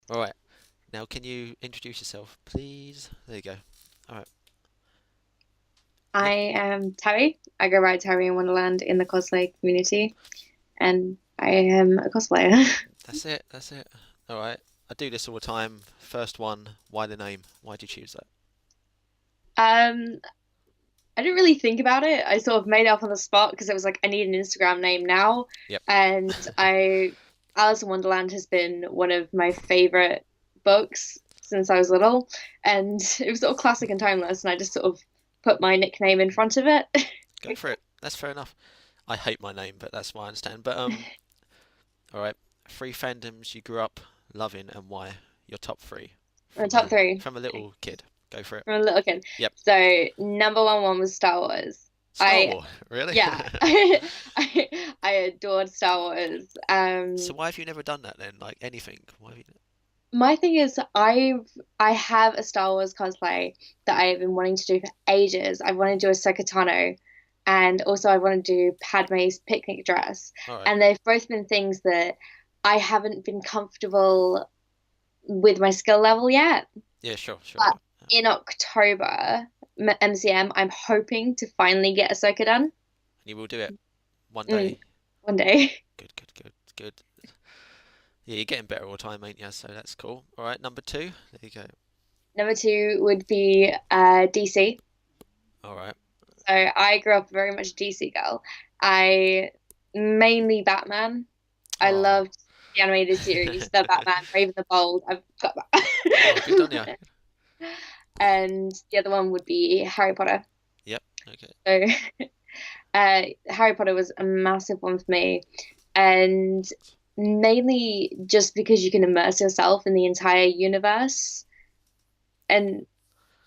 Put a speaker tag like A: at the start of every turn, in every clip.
A: All right. Now, can you introduce yourself, please? There you go. All right.
B: I
A: Yep.
B: am Tabby. I go by Tabby in Wonderland in the cosplay community, and I am a cosplayer.
A: That's it. That's it. All right. I do this all the time. First one. Why the name? Why do you choose that?
B: Um, I didn't really think about it. I sort of made it up on the spot because it was like I need an Instagram name now,
A: Yep.
B: and Alice in Wonderland has been one of my favorite books since I was little, and it was sort of classic and timeless, and I just sort of put my nickname in front of it.
A: Go for it. That's fair enough. I hate my name, but that's why I understand. But. All right. Three fandoms you grew up loving and why? Your top three
B: My
A: from
B: top
A: a
B: three.
A: from a little kid. Go for it.
B: From a little kid.
A: Yep.
B: So number one was Star Wars.
A: Star
B: I
A: Wars. Really?
B: yeah, I adored Star Wars.
A: So why have you never done that then? Like anything? Why have you...
B: My thing is I have a Star Wars cosplay that I have been wanting to do for ages. I want to do a Ahsoka Tano, and also I want to do Padme's picnic dress.
A: All right.
B: And they've both been things that I haven't been comfortable with my skill level yet.
A: Yeah. Sure. Sure.
B: But
A: Yeah.
B: in October, MCM, I'm hoping to finally get Ahsoka done.
A: And you will do it one
B: Mm,
A: day.
B: one day.
A: Good. Good. Good. Good. Yeah, you're getting better all the time, ain't you? So that's cool. All right. Number two. There you go.
B: Number two would be DC.
A: All right.
B: So I grew up very much a DC girl. I mainly Batman. I
A: Oh.
B: loved the animated series, the Batman, Brave and the Bold. I've got
A: Oh, good on you.
B: that. And the other one would be Harry Potter.
A: Yep. Okay.
B: So Harry Potter was a massive one for me, and mainly just because you can immerse yourself in the entire universe, and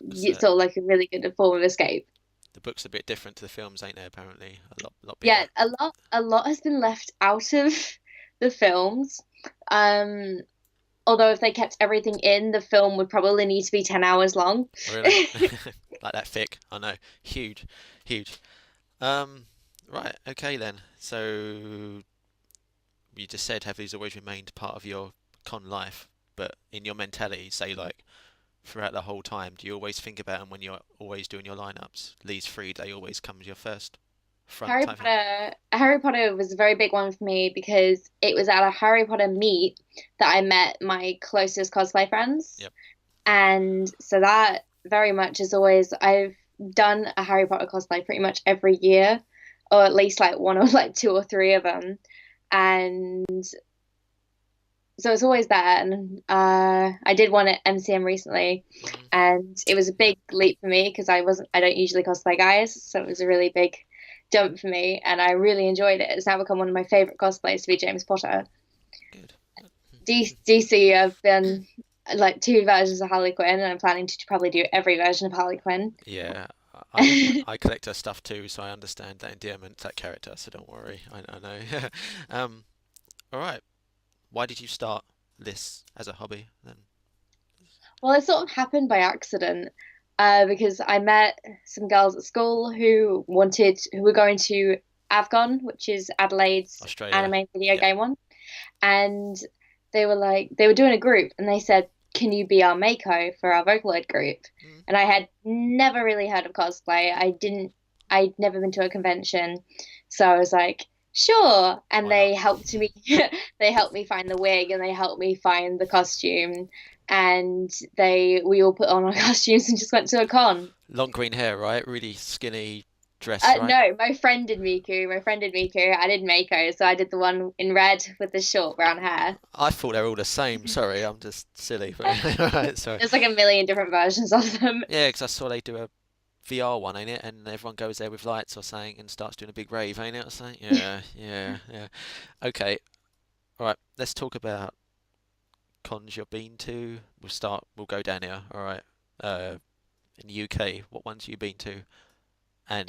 A: Because
B: it's sort of like a really good form of escape.
A: the book's a bit different to the films, ain't they? Apparently, a lot
B: Yeah,
A: bigger.
B: a lot has been left out of the films. Um, although if they kept everything in, the film would probably need to be 10 hours long.
A: Really? Like that thick? I know. Huge, huge. Um, right. Okay then. So you just said have these always remained part of your con life, but in your mentality, say like throughout the whole time, do you always think about them when you're always doing your lineups? These three, they always come as your first front type thing.
B: Harry Potter was a very big one for me because it was at a Harry Potter meet that I met my closest cosplay friends.
A: Yep.
B: And so that very much is always, I've done a Harry Potter cosplay pretty much every year, or at least like one or like two or three of them. And so it's always there. And I did one at MCM recently,
A: Hmm.
B: and it was a big leap for me because I don't usually cosplay guys, so it was a really big jump for me, and I really enjoyed it. It's now become one of my favorite cosplays to be James Potter.
A: Good.
B: DC, I've been like two versions of Harley Quinn, and I'm planning to probably do every version of Harley Quinn.
A: Yeah, I collect her stuff too, so I understand that endearment to that character. So don't worry, I know. um, all right. Why did you start this as a hobby then?
B: Well, it sort of happened by accident, because I met some girls at school who were going to Avcon, which is Adelaide's
A: Australia.
B: anime video
A: Yep.
B: game one, and they were doing a group, and they said, "Can you be our Mako for our Vocaloid group?"
A: Mm,
B: And I had never really heard of cosplay. I'd never been to a convention, so I was like, "Sure." And
A: why not?
B: they helped me find the wig, and they helped me find the costume, and we all put on our costumes and just went to a con.
A: Long green hair, right? Really skinny dress, right?
B: No, my friend did Miku. My friend did Miku. I did Mako, so I did the one in red with the short brown hair.
A: I thought they were all the same. Sorry, I'm just silly. But right, sorry.
B: There's like a million different versions of them.
A: Yeah, because I saw they do a VR one, ain't it? And everyone goes there with lights or something and starts doing a big rave, ain't it? Or something? Yeah, yeah, yeah. Okay, all right. Let's talk about cons you've been to. We'll go down here. All right. Uh, in the UK, what ones have you been to?
B: In
A: And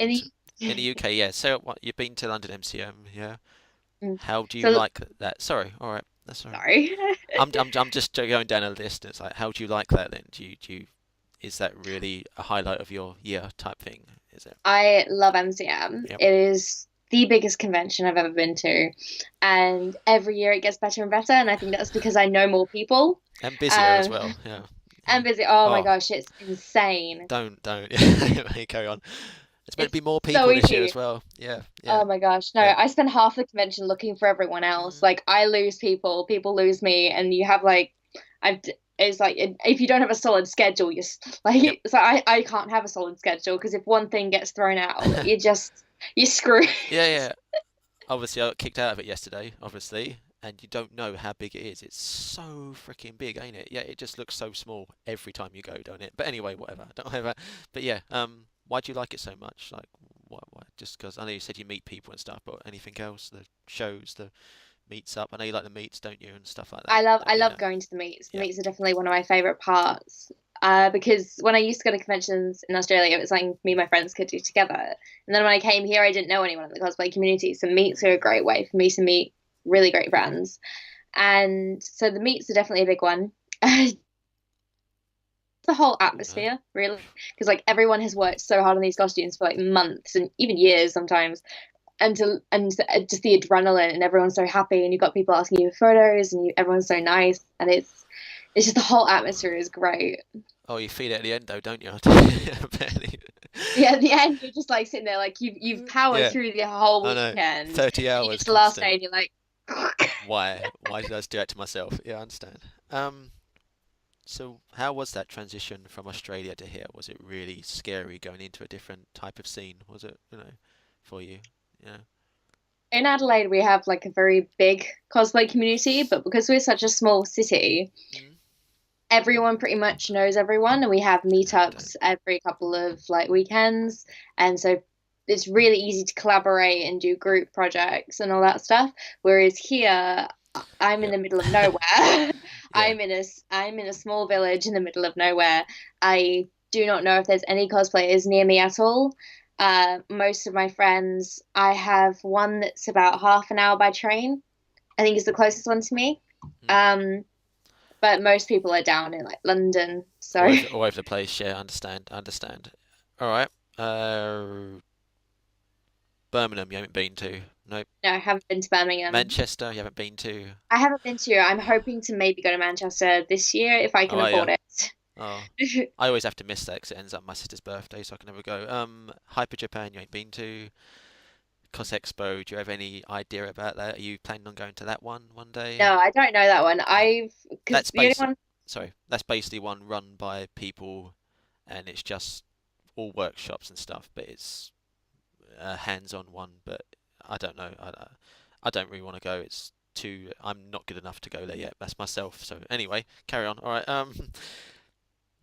A: in the UK, yeah. So what you've been to London MCM, yeah.
B: the
A: How do you
B: so
A: like that? Sorry, all right. That's all right.
B: sorry.
A: I'm just going down a list. It's like, how do you like that then? Is that really a highlight of your year type thing? Is it?
B: I love MCM.
A: Yep.
B: It is the biggest convention I've ever been to, and every year it gets better and better. And I think that's because I know more people.
A: And busier as
B: Um,
A: well. Yeah. Yeah.
B: and busy. Oh my
A: Oh,
B: gosh, it's insane.
A: don't. Yeah, carry on. It's meant to
B: It's
A: be more
B: so
A: people this year
B: easy.
A: as well. Yeah, yeah,
B: Oh my gosh. No,
A: yeah.
B: I spend half the convention looking for everyone else.
A: Mm,
B: Like I lose people, people lose me, and you have like it's like if you don't have a solid schedule,
A: yep.
B: so I can't have a solid schedule because if one thing gets thrown out, you're screwed.
A: Yeah, yeah. Obviously, I got kicked out of it yesterday, obviously, and you don't know how big it is. It's so freaking big, ain't it? Yeah, it just looks so small every time you go, don't it? But anyway, whatever. Don't worry about. But yeah, why do you like it so much? Like, why? Just because I know you said you meet people and stuff, but anything else? The shows, the meets up. I know you like the meets, don't you, and stuff like that.
B: I
A: Yeah,
B: love going to the meets. The
A: yeah.
B: meets are definitely one of my favorite parts. Because when I used to go to conventions in Australia, it was something me and my friends could do together. And then when I came here, I didn't know anyone in the cosplay community. So meets are a great way for me to meet really great friends. And so the meets are definitely a big one. The whole
A: Okay.
B: atmosphere, really, because like everyone has worked so hard on these costumes for like months and even years sometimes, and just the adrenaline and everyone's so happy and you've got people asking you for photos and everyone's so nice and it's just the whole atmosphere is great.
A: Oh, you feel it at the end though, don't you? Barely.
B: Yeah, at the end you're just like sitting there like you've powered
A: Yeah,
B: through the whole
A: I know.
B: weekend.
A: 30
B: You get
A: hours
B: to the last day
A: constant.
B: and you're like,
A: Why? Why did I do that to myself? Yeah, I understand. Um, so how was that transition from Australia to here? Was it really scary going into a different type of scene? Was it, for you? Yeah.
B: in Adelaide we have like a very big cosplay community, but because we're such a small city,
A: Mm?
B: everyone pretty much knows everyone and we have
A: No, you don't.
B: meetups every couple of like weekends, and so it's really easy to collaborate and do group projects and all that stuff, whereas here I'm in
A: Yep.
B: the middle of nowhere.
A: Yeah.
B: I'm in a small village in the middle of nowhere. I do not know if there's any cosplayers near me at all. Most of my friends, I have one that's about half an hour by train, I think is the closest one to me.
A: Mm.
B: um but most people are down in like London. So
A: All over the place. Yeah, I understand. I understand. All right. Birmingham, you haven't been to. Nope.
B: no, I haven't been to Birmingham.
A: Manchester, you haven't been to.
B: I haven't been to. I'm hoping to maybe go to Manchester this year if I
A: Oh,
B: can
A: are you?
B: afford it.
A: Oh, I always have to miss that 'cause it ends up my sister's birthday, so I can never go. Hyper Japan, you ain't been to. Cos Expo, do you have any idea about that? Are you planning on going to that one day?
B: No, I don't know that one.
A: No.
B: Because
A: That's
B: the only
A: basic.
B: one,
A: Sorry, that's basically one run by people, and it's just all workshops and stuff. But it's a hands-on one. But I don't know. I don't really want to go. It's too. I'm not good enough to go there yet. That's myself. So anyway, carry on. All right.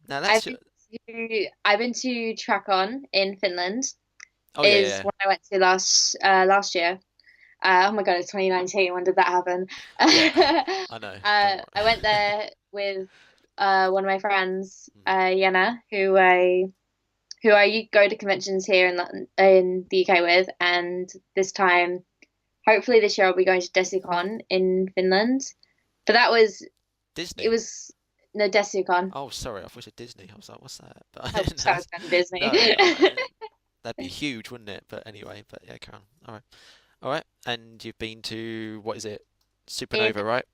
A: Now
B: I've
A: that's.
B: been I've been to TrackOn in Finland.
A: Oh yeah,
B: Is
A: yeah,
B: what I went to last year. Oh my God, it's 2019. When did that happen?
A: yeah. I know. Don't
B: I
A: worry.
B: went there with one of my friends,
A: Mhm.
B: Yenna, who I go to conventions here in the UK with, and this time, hopefully this year I'll be going to Desicon in Finland. But it
A: Disney.
B: was no Desicon.
A: Oh, sorry, I thought you said Disney. I was like, what's that? But
B: I wish I was going to Disney.
A: no, that'd be huge, wouldn't it? But anyway, but yeah, Karen. All right, all right. And you've been to what is it?
B: In
A: Supernova, right?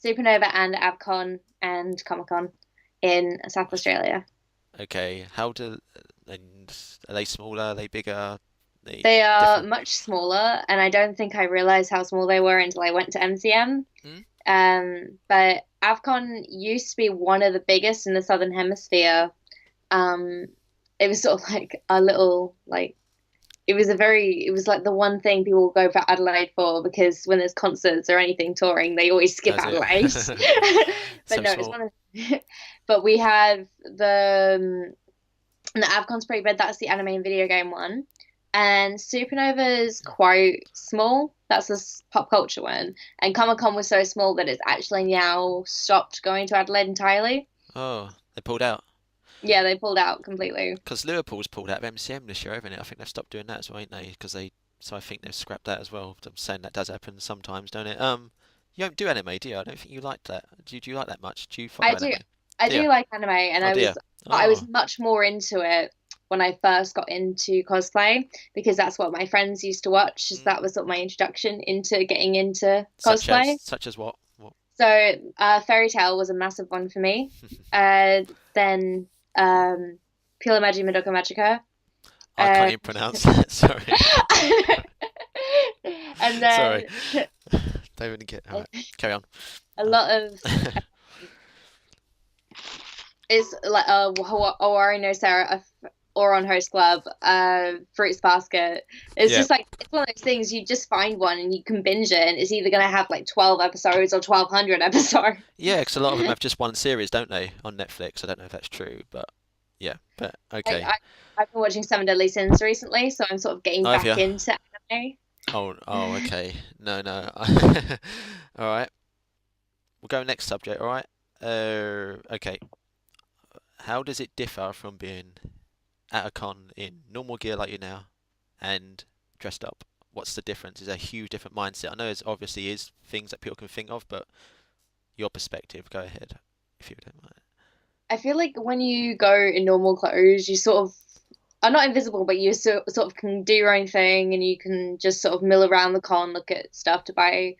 B: Supernova and Avcon and Comic Con in South Australia.
A: Okay. And are they smaller? Are they bigger? Are they
B: They are
A: different?
B: much smaller, and I don't think I realized how small they were until I went to MCM.
A: Hmm?
B: But Avcon used to be one of the biggest in the Southern Hemisphere. Um, it was sort of like a little like it was like the one thing people go for Adelaide for because when there's concerts or anything touring, they always skip
A: That's it.
B: Adelaide. But
A: So
B: no, it's
A: small.
B: one of but we have the Avcon's pretty big. That's the anime and video game one. And Supernova's quite small. That's the pop culture one. And Comic Con was so small that it's actually now stopped going to Adelaide entirely.
A: Oh, they pulled out.
B: Yeah, they pulled out completely.
A: Because Liverpool's pulled out of MCM this year, haven't it? I think they've stopped doing that as well, ain't they? So I think they've scrapped that as well. I'm saying that does happen sometimes, don't it? You don't do anime, do you? I don't think you liked that. Do you like that much? Do you follow
B: I do
A: anime?
B: I
A: Do you?
B: do like anime, and
A: Oh dear.
B: I
A: Oh.
B: was much more into it when I first got into cosplay because that's what my friends used to watch. Just
A: Mm.
B: that was sort of my introduction into getting into
A: Such as
B: cosplay.
A: such as what? What?
B: So, Fairy Tale was a massive one for me. Then Pure Magi Madoka Magica.
A: I can't
B: Uh,
A: even pronounce that. Sorry.
B: and
A: Sorry.
B: then
A: Don't even get. All right. Carry on.
B: a
A: Uh,
B: lot of it's like Owari no Sarah or on Host Club, Fruits Basket. It's
A: yeah.
B: just like it's one of those things you just find one and you can binge it, and it's either gonna have like 12 episodes or 1,200 episodes.
A: Yeah, because a lot of them have just one series, don't they, on Netflix? I don't know if that's true, but yeah. But
B: I,
A: okay.
B: I I've been watching Seven Deadly Sins recently, so I'm sort of getting
A: Oh, have you?
B: back into anime.
A: Oh, okay. No, no. All right. We'll go next subject. All right. Okay. How does it differ from being at a con in normal gear like you now and dressed up? What's the difference? Is there a huge different mindset? I know there's obviously is things that people can think of, but your perspective, go ahead, if you don't mind.
B: I feel like when you go in normal clothes, you sort of are not invisible, but you sort of can do your own thing and you can just sort of mill around the con, look at stuff to buy.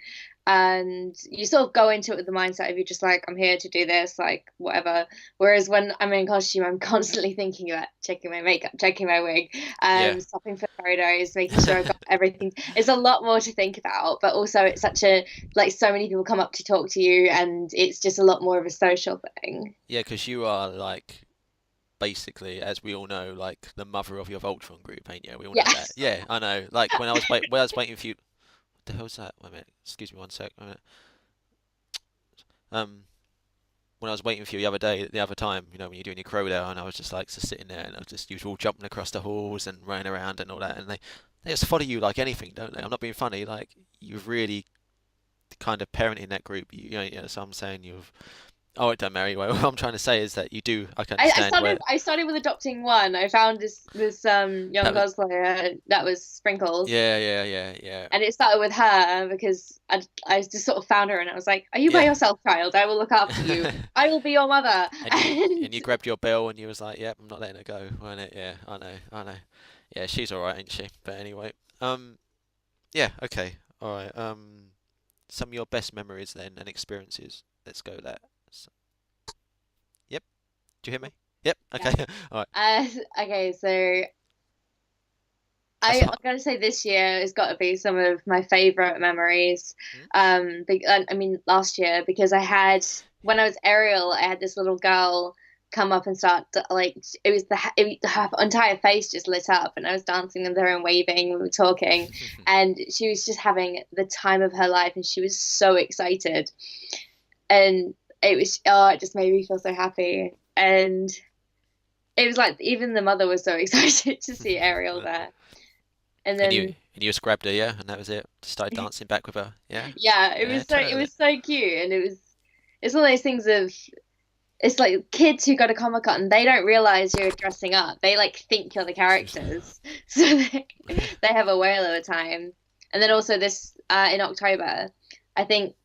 B: And you sort of go into it with the mindset of you're just like, I'm here to do this, like whatever. Whereas when I'm in costume, I'm constantly thinking about checking my makeup, checking my wig,
A: Yeah.
B: stopping for photos, making sure I've got everything. It's a lot more to think about, but also it's such a like so many people come up to talk to you, and it's just a lot more of a social thing.
A: Yeah, because you are like basically, as we all know, like the mother of your Voltron group, ain't you? We all know that.
B: Yes.
A: Yeah, I know. Like when I was waiting for you. What the hell's that? Wait a minute. Excuse me one sec. Wait a minute. Um, when I was waiting for you the other time, when you're doing your crow there, and I was just like just sitting there, and I was just usual jumping across the halls and running around and all that, and they just follow you like anything, don't they? I'm not being funny. Like you've really kind of parenting that group. So I'm saying you've. Oh, it don't matter anyway. What I'm trying to say is that you do. I can
B: I
A: understand
B: started
A: where
B: I started with adopting one. I found this young
A: that was.
B: cosplayer that was Sprinkles,
A: Yeah, yeah, yeah, yeah,
B: and it started with her because I just sort of found her and I was like, "Are you by
A: yeah.
B: yourself, child? I will look after you. I will be your mother."
A: And
B: And
A: you grabbed your bell and you was like, "Yep, I'm not letting her go," weren't it? Yeah, I know, I know. Yeah, she's all right, ain't she? But anyway, um, yeah, okay, all right. Some of your best memories then and experiences. Let's go there. So, yep. Do you hear me? Yep.
B: yeah,
A: Okay. All right.
B: uh, okay, so
A: That's
B: I'm
A: hot.
B: gonna say this year has got to be some of my favorite memories.
A: Hmm?
B: I mean last year because I had when I was Ariel, I had this little girl come up and start like her entire face just lit up, and I was dancing with her and waving. We were talking, and she was just having the time of her life, and she was so excited, and it just made me feel so happy, and it was like even the mother was so excited to see Ariel there. And
A: And you
B: then
A: and you just grabbed her, yeah, and that was it. Just started dancing back with her, yeah,
B: yeah,
A: yeah,
B: it
A: totally.
B: was so cute, and it's one of those things of it's like kids who go to Comic Con, they don't realize you're dressing up. They like think you're the characters, so they have a whale of a time. And then also this in October, I think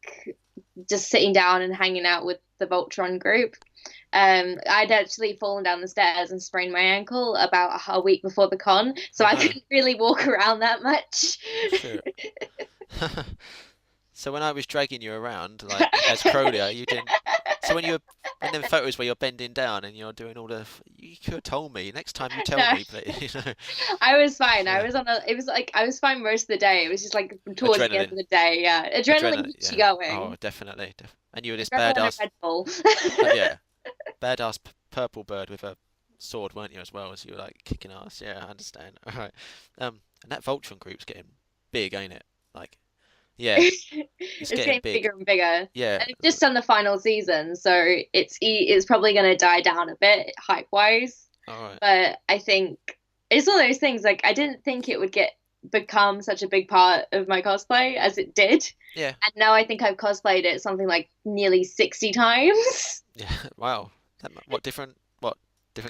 B: just sitting down and hanging out with the Voltron group. I'd actually fallen down the stairs and sprained my ankle about a week before the con, so
A: Oh
B: I
A: no.
B: couldn't really walk around that much.
A: Oh shit. So when I was dragging you around, like as Crowley, you didn't. So when them photos where you're bending down and you're doing all you could have told me. Next time you tell
B: No,
A: me, please.
B: I was fine. I
A: Yeah.
B: was on a. It was like I was fine most of the day. It was just like towards the end
A: Adrenaline,
B: of the day. Yeah, adrenaline
A: adrenaline.
B: keeps you
A: Yeah. Oh,
B: going.
A: definitely. And you were this
B: Adrenaline and
A: badass.
B: Red Bull.
A: Yeah, badass purple bird with a sword, weren't you, as well as you were like kicking ass? Yeah, I understand. All right. And that Voltron group's getting big, ain't it? Like, yeah, it's
B: It's
A: getting
B: getting
A: big.
B: bigger and bigger,
A: Yeah.
B: and it's just on the final season, so it's probably going to die down a bit hype wise.
A: All right.
B: But I think it's one of those things. Like I didn't think it would get become such a big part of my cosplay as it did,
A: Yeah.
B: and now I think I've cosplayed it something like nearly 60 times.
A: Yeah. Wow. What different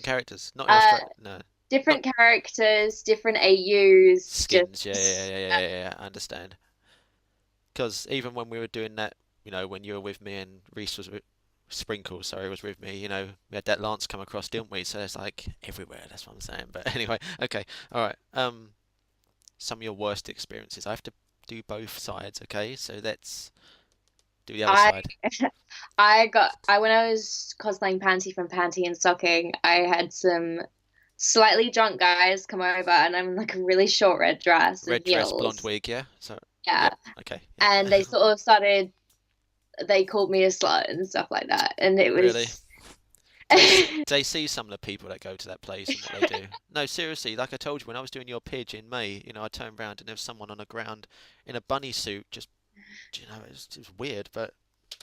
A: characters? Not in
B: Uh,
A: Australia. No. Not
B: Different characters, different AUs,
A: skins. Yeah, yeah, yeah,
B: just
A: yeah, yeah, yeah, yeah. I understand. Because even when we were doing that, when you were with me and Reese was with Sprinkle, sorry, was with me, we had that Lance come across, didn't we? So it's like everywhere, that's what I'm saying. But anyway, okay, all right. Some of your worst experiences. I have to do both sides, okay? So let's Do the other
B: I
A: side.
B: I when I was cosplaying Panty from Panty and Stocking, I had some slightly drunk guys come over, and I'm in like a really short red dress and
A: Red dress, blonde
B: heels.
A: wig, yeah. So,
B: Yeah.
A: yep. Okay.
B: And
A: Yep.
B: they sort of started, they called me a slut and stuff like that. And it
A: Really?
B: was,
A: They see some of the people that go to that place and what they do. No, seriously, like I told you, when I was doing your pidge in May, I turned around and there was someone on the ground in a bunny suit. Just, it was weird, but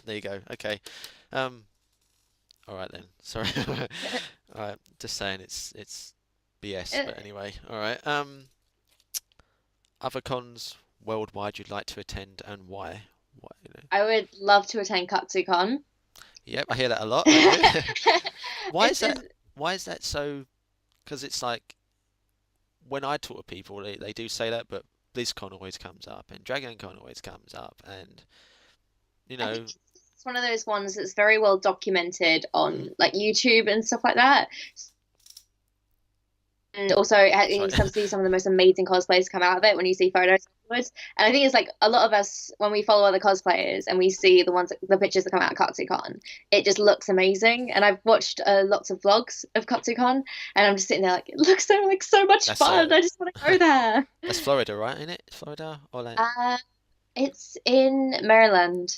A: there you go. Okay. Um. All right then. Sorry. All right. Just saying, it's BS. But anyway. All right. Other cons worldwide you'd like to attend and why? Why?
B: I would love to attend KatsuCon.
A: Yep, I hear that a lot. I do. Why is
B: It's
A: that?
B: just,
A: Why is that so? Because it's like when I talk to people, they do say that, but BlizzCon always comes up and DragonCon always comes up, and you
B: I think
A: know,
B: it's one of those ones that's very well documented
A: mm,
B: on like YouTube and stuff like that. And also, you
A: sorry.
B: can see some of the most amazing cosplays come out of it when you see photos afterwards. And I think it's like a lot of us, when we follow other cosplayers and we see the pictures that come out of KatsuCon, it just looks amazing. And I've watched lots of vlogs of KatsuCon, and I'm just sitting there like, it looks so much
A: That's
B: fun. I just want to go there.
A: that's Florida, right? Isn't it? Florida, Orlando.
B: Uh, it's in Maryland,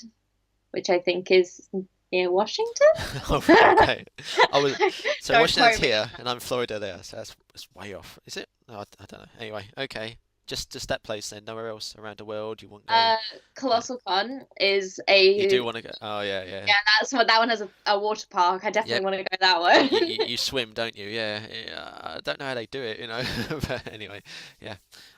B: which I think is near Washington.
A: Oh, right, okay. I was so
B: Don't
A: Washington's
B: quote me.
A: here and I'm Florida there, so that's way off. Is it? No, I don't know. Anyway, okay. Just that place then. Nowhere else around the world you won't go.
B: Uh,
A: No.
B: Colossal Con is
A: You do
B: a
A: want to go? Oh yeah, yeah.
B: yeah, that's what that one has a water park. I definitely
A: Yep.
B: want to go that
A: You
B: one.
A: swim, don't you? Yeah, yeah. I don't know how they do it. But anyway, yeah.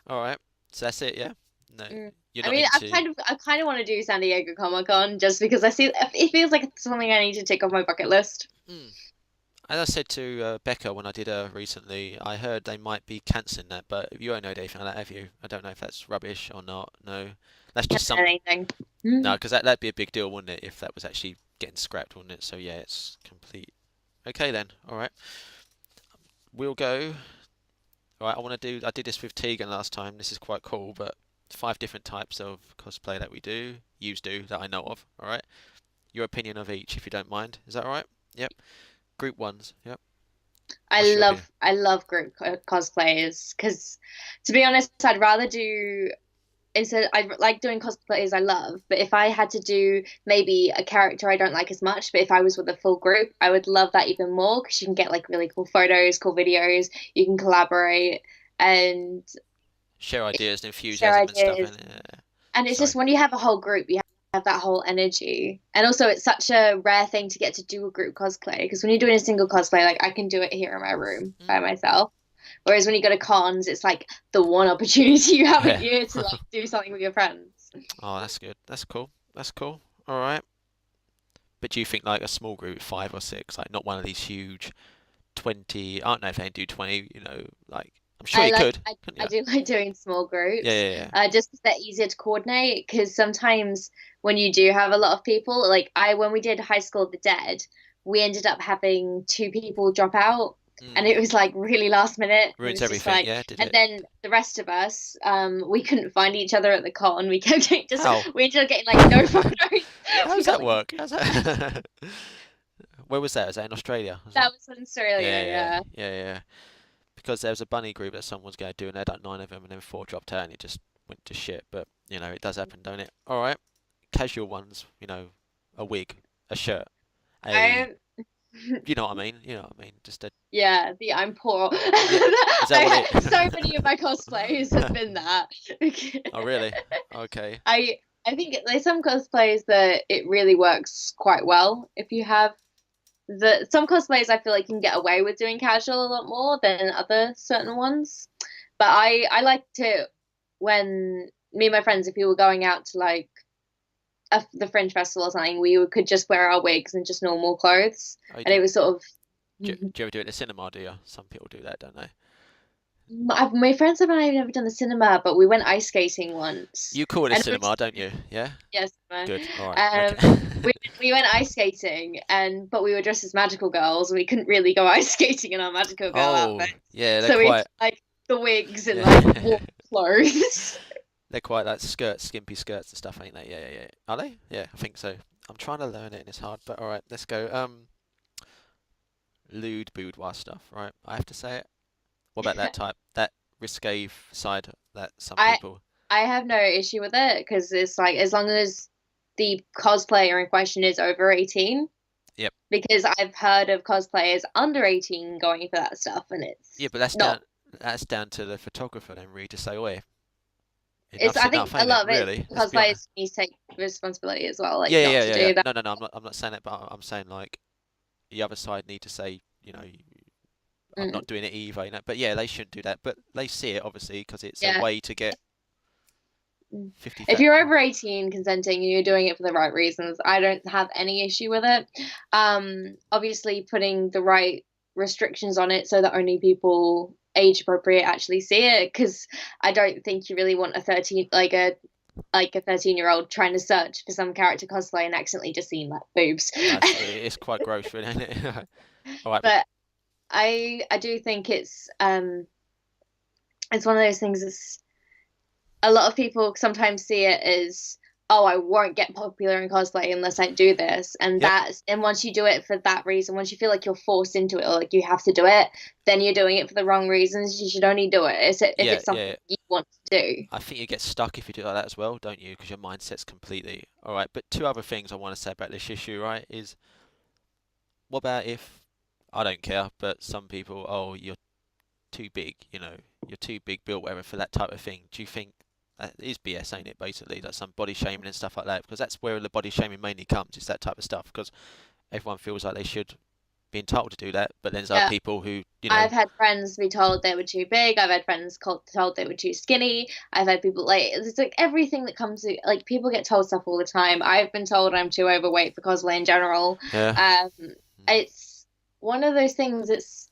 A: All right. So that's it. Yeah. No,
B: Mm.
A: you're
B: I
A: not
B: mean,
A: into.
B: I kind of want to do San Diego Comic Con just because I see it feels like it's something I need to tick off my bucket list.
A: Mm. As I said to Becca when I did her recently, I heard they might be cancelling that, but you won't know anything like that, have you? I don't know if that's rubbish or not. No, that's just some.
B: Anything.
A: No,
B: Mm.
A: because that'd be a big deal, wouldn't it? If that was actually getting scrapped, wouldn't it? So yeah, it's complete. Okay then. All right. We'll go. All right. I want to do. I did this with Tegan last time. This is quite cool, but 5 different types of cosplay that we do, yous do that I know of. All right. Your opinion of each, if you don't mind. Is that all right? Yep. Group ones. Yep. What's your opinion?
B: I love group cosplayers because, to be honest, I'd rather do instead I like doing cosplays I love, but if I had to do maybe a character I don't like as much, but if I was with a full group, I would love that even more because you can get like really cool photos, cool videos, you can collaborate and
A: Share ideas and
B: share
A: enthusiasm and stuff.
B: ideas.
A: And
B: And it's
A: sorry.
B: just when you have a whole group, you have that whole energy. And also, it's such a rare thing to get to do a group cosplay because when you're doing a single cosplay, like I can do it here in my room by
A: Mm.
B: myself. Whereas when you go to cons, it's like the one opportunity you have a
A: Yeah.
B: year to like do something with your friends.
A: Oh, that's good. That's cool. That's cool. All right. But do you think like a small group, 5 or 6, like not one of these huge 20? I don't know if they can do 20. Like I'm sure you could, couldn't
B: I
A: you?
B: do like doing small
A: Yeah,
B: groups,
A: yeah, yeah.
B: just 'cause they're easier to coordinate. Because sometimes when you do have a lot of people, like I when we did High School of the Dead, we ended up having 2 people drop out, and
A: Mm.
B: it was like really last minute. It
A: Ruins
B: was just
A: everything.
B: like,
A: Yeah, did
B: and
A: it?
B: then the rest of us, we couldn't find each other at the con. We kept getting just
A: How?
B: we ended up getting like no photos.
A: How
B: We
A: does
B: got
A: that
B: like
A: work? How's that? Where was that? Was that in Australia? Was it?
B: that was in Australia,
A: Yeah, yeah,
B: yeah.
A: yeah, yeah. Because there was a bunny group that someone was going to do, and they had like 9 of them, and then 4 dropped out, and it just went to shit. But it does happen, don't it? All right, casual ones. A wig, a shirt, a.
B: I
A: You know what I mean? You know what I mean? Just a.
B: Yeah, the I'm poor.
A: Yeah. Is that what
B: So many of
A: it?
B: my cosplays have been that.
A: Oh, really? Okay.
B: I I think there's some cosplays that it really works quite well if you have the some cosplays I feel like you can get away with doing casual a lot more than other certain ones. But I liked it when me and my friends, if we were going out to like the Fringe Festival or something, could just wear our wigs and just normal clothes,
A: Oh, you
B: and
A: do.
B: it was sort of
A: Do you ever do it in the cinema? Do you? Some people do that, don't they?
B: My friends and I have never done the cinema, but we went ice skating once.
A: You call it a
B: And it was,
A: cinema, don't you? Yeah.
B: yes,
A: Good. All right.
B: um,
A: Okay.
B: we went ice skating, and but we were dressed as magical girls, and we couldn't really go ice skating in our magical girl
A: Oh,
B: outfit.
A: yeah. They're
B: So we had
A: quite.
B: like the wigs and like
A: Yeah.
B: warm clothes.
A: They're quite like skirts, skimpy skirts and stuff, ain't they? Yeah, yeah, yeah. Are they? Yeah, I think so. I'm trying to learn it and it's hard, but all right, let's go. Lewd boudoir stuff, right? I have to say it. What about that type? That risque side that some
B: I
A: people.
B: I have no issue with it because it's like as long as the cosplayer in question is over 18,
A: Yep.
B: because I've heard of cosplayers under 18 going for that stuff and
A: Yeah,
B: it's
A: but
B: not.
A: that's down to the photographer then, really, to say, "Oi,
B: It's
A: enough's
B: I think
A: enough,
B: a
A: ain't it?
B: lot of it
A: Really, let's be honest."
B: cosplayers need to take responsibility as well, like
A: Yeah,
B: not
A: yeah,
B: to
A: yeah, yeah.
B: do that.
A: No, no, no. I'm not saying that, but I'm saying like the other side need to say, I'm
B: Mm,
A: not doing it either. But yeah, they shouldn't do that. But they see it obviously because it's a
B: yeah.
A: way to get
B: Mm.
A: 50
B: If
A: fat.
B: you're over 18 consenting and you're doing it for the right reasons, I don't have any issue with it. Obviously putting the right restrictions on it so that only people age appropriate actually see it, because I don't think you really want a 13 like a 13-year-old trying to search for some character cosplay and accidentally just seeing like boobs.
A: No, it's quite gross, really, isn't it? All right, but
B: But I do think it's one of those things. It's a lot of people sometimes see it as, oh, I won't get popular in cosplay unless I do this,
A: yep,
B: and once you do it for that reason, once you feel like you're forced into it or like you have to do it, then you're doing it for the wrong reasons. You should only do it if
A: yeah,
B: it's
A: yeah.
B: something you want to do.
A: I think you get stuck if you do like that as well, don't you? Because your mindset's completely all right. But two other things I want to say about this issue, right, is what about if I don't care, but some people, oh, you're too big, you're too big built, whatever, for that type of thing. Do you think that is BS, ain't it? Basically, like some body shaming and stuff like that, because that's where the body shaming mainly comes. It's that type of stuff because everyone feels like they should be entitled to do that, but then there's other
B: Yeah.
A: people who,
B: I've had friends be told they were too big. I've had friends told they were too skinny. I've had people like it's like everything that comes to like people get told stuff all the time. I've been told I'm too overweight for cosplay in general.
A: yeah,
B: Um, it's one of those things. It's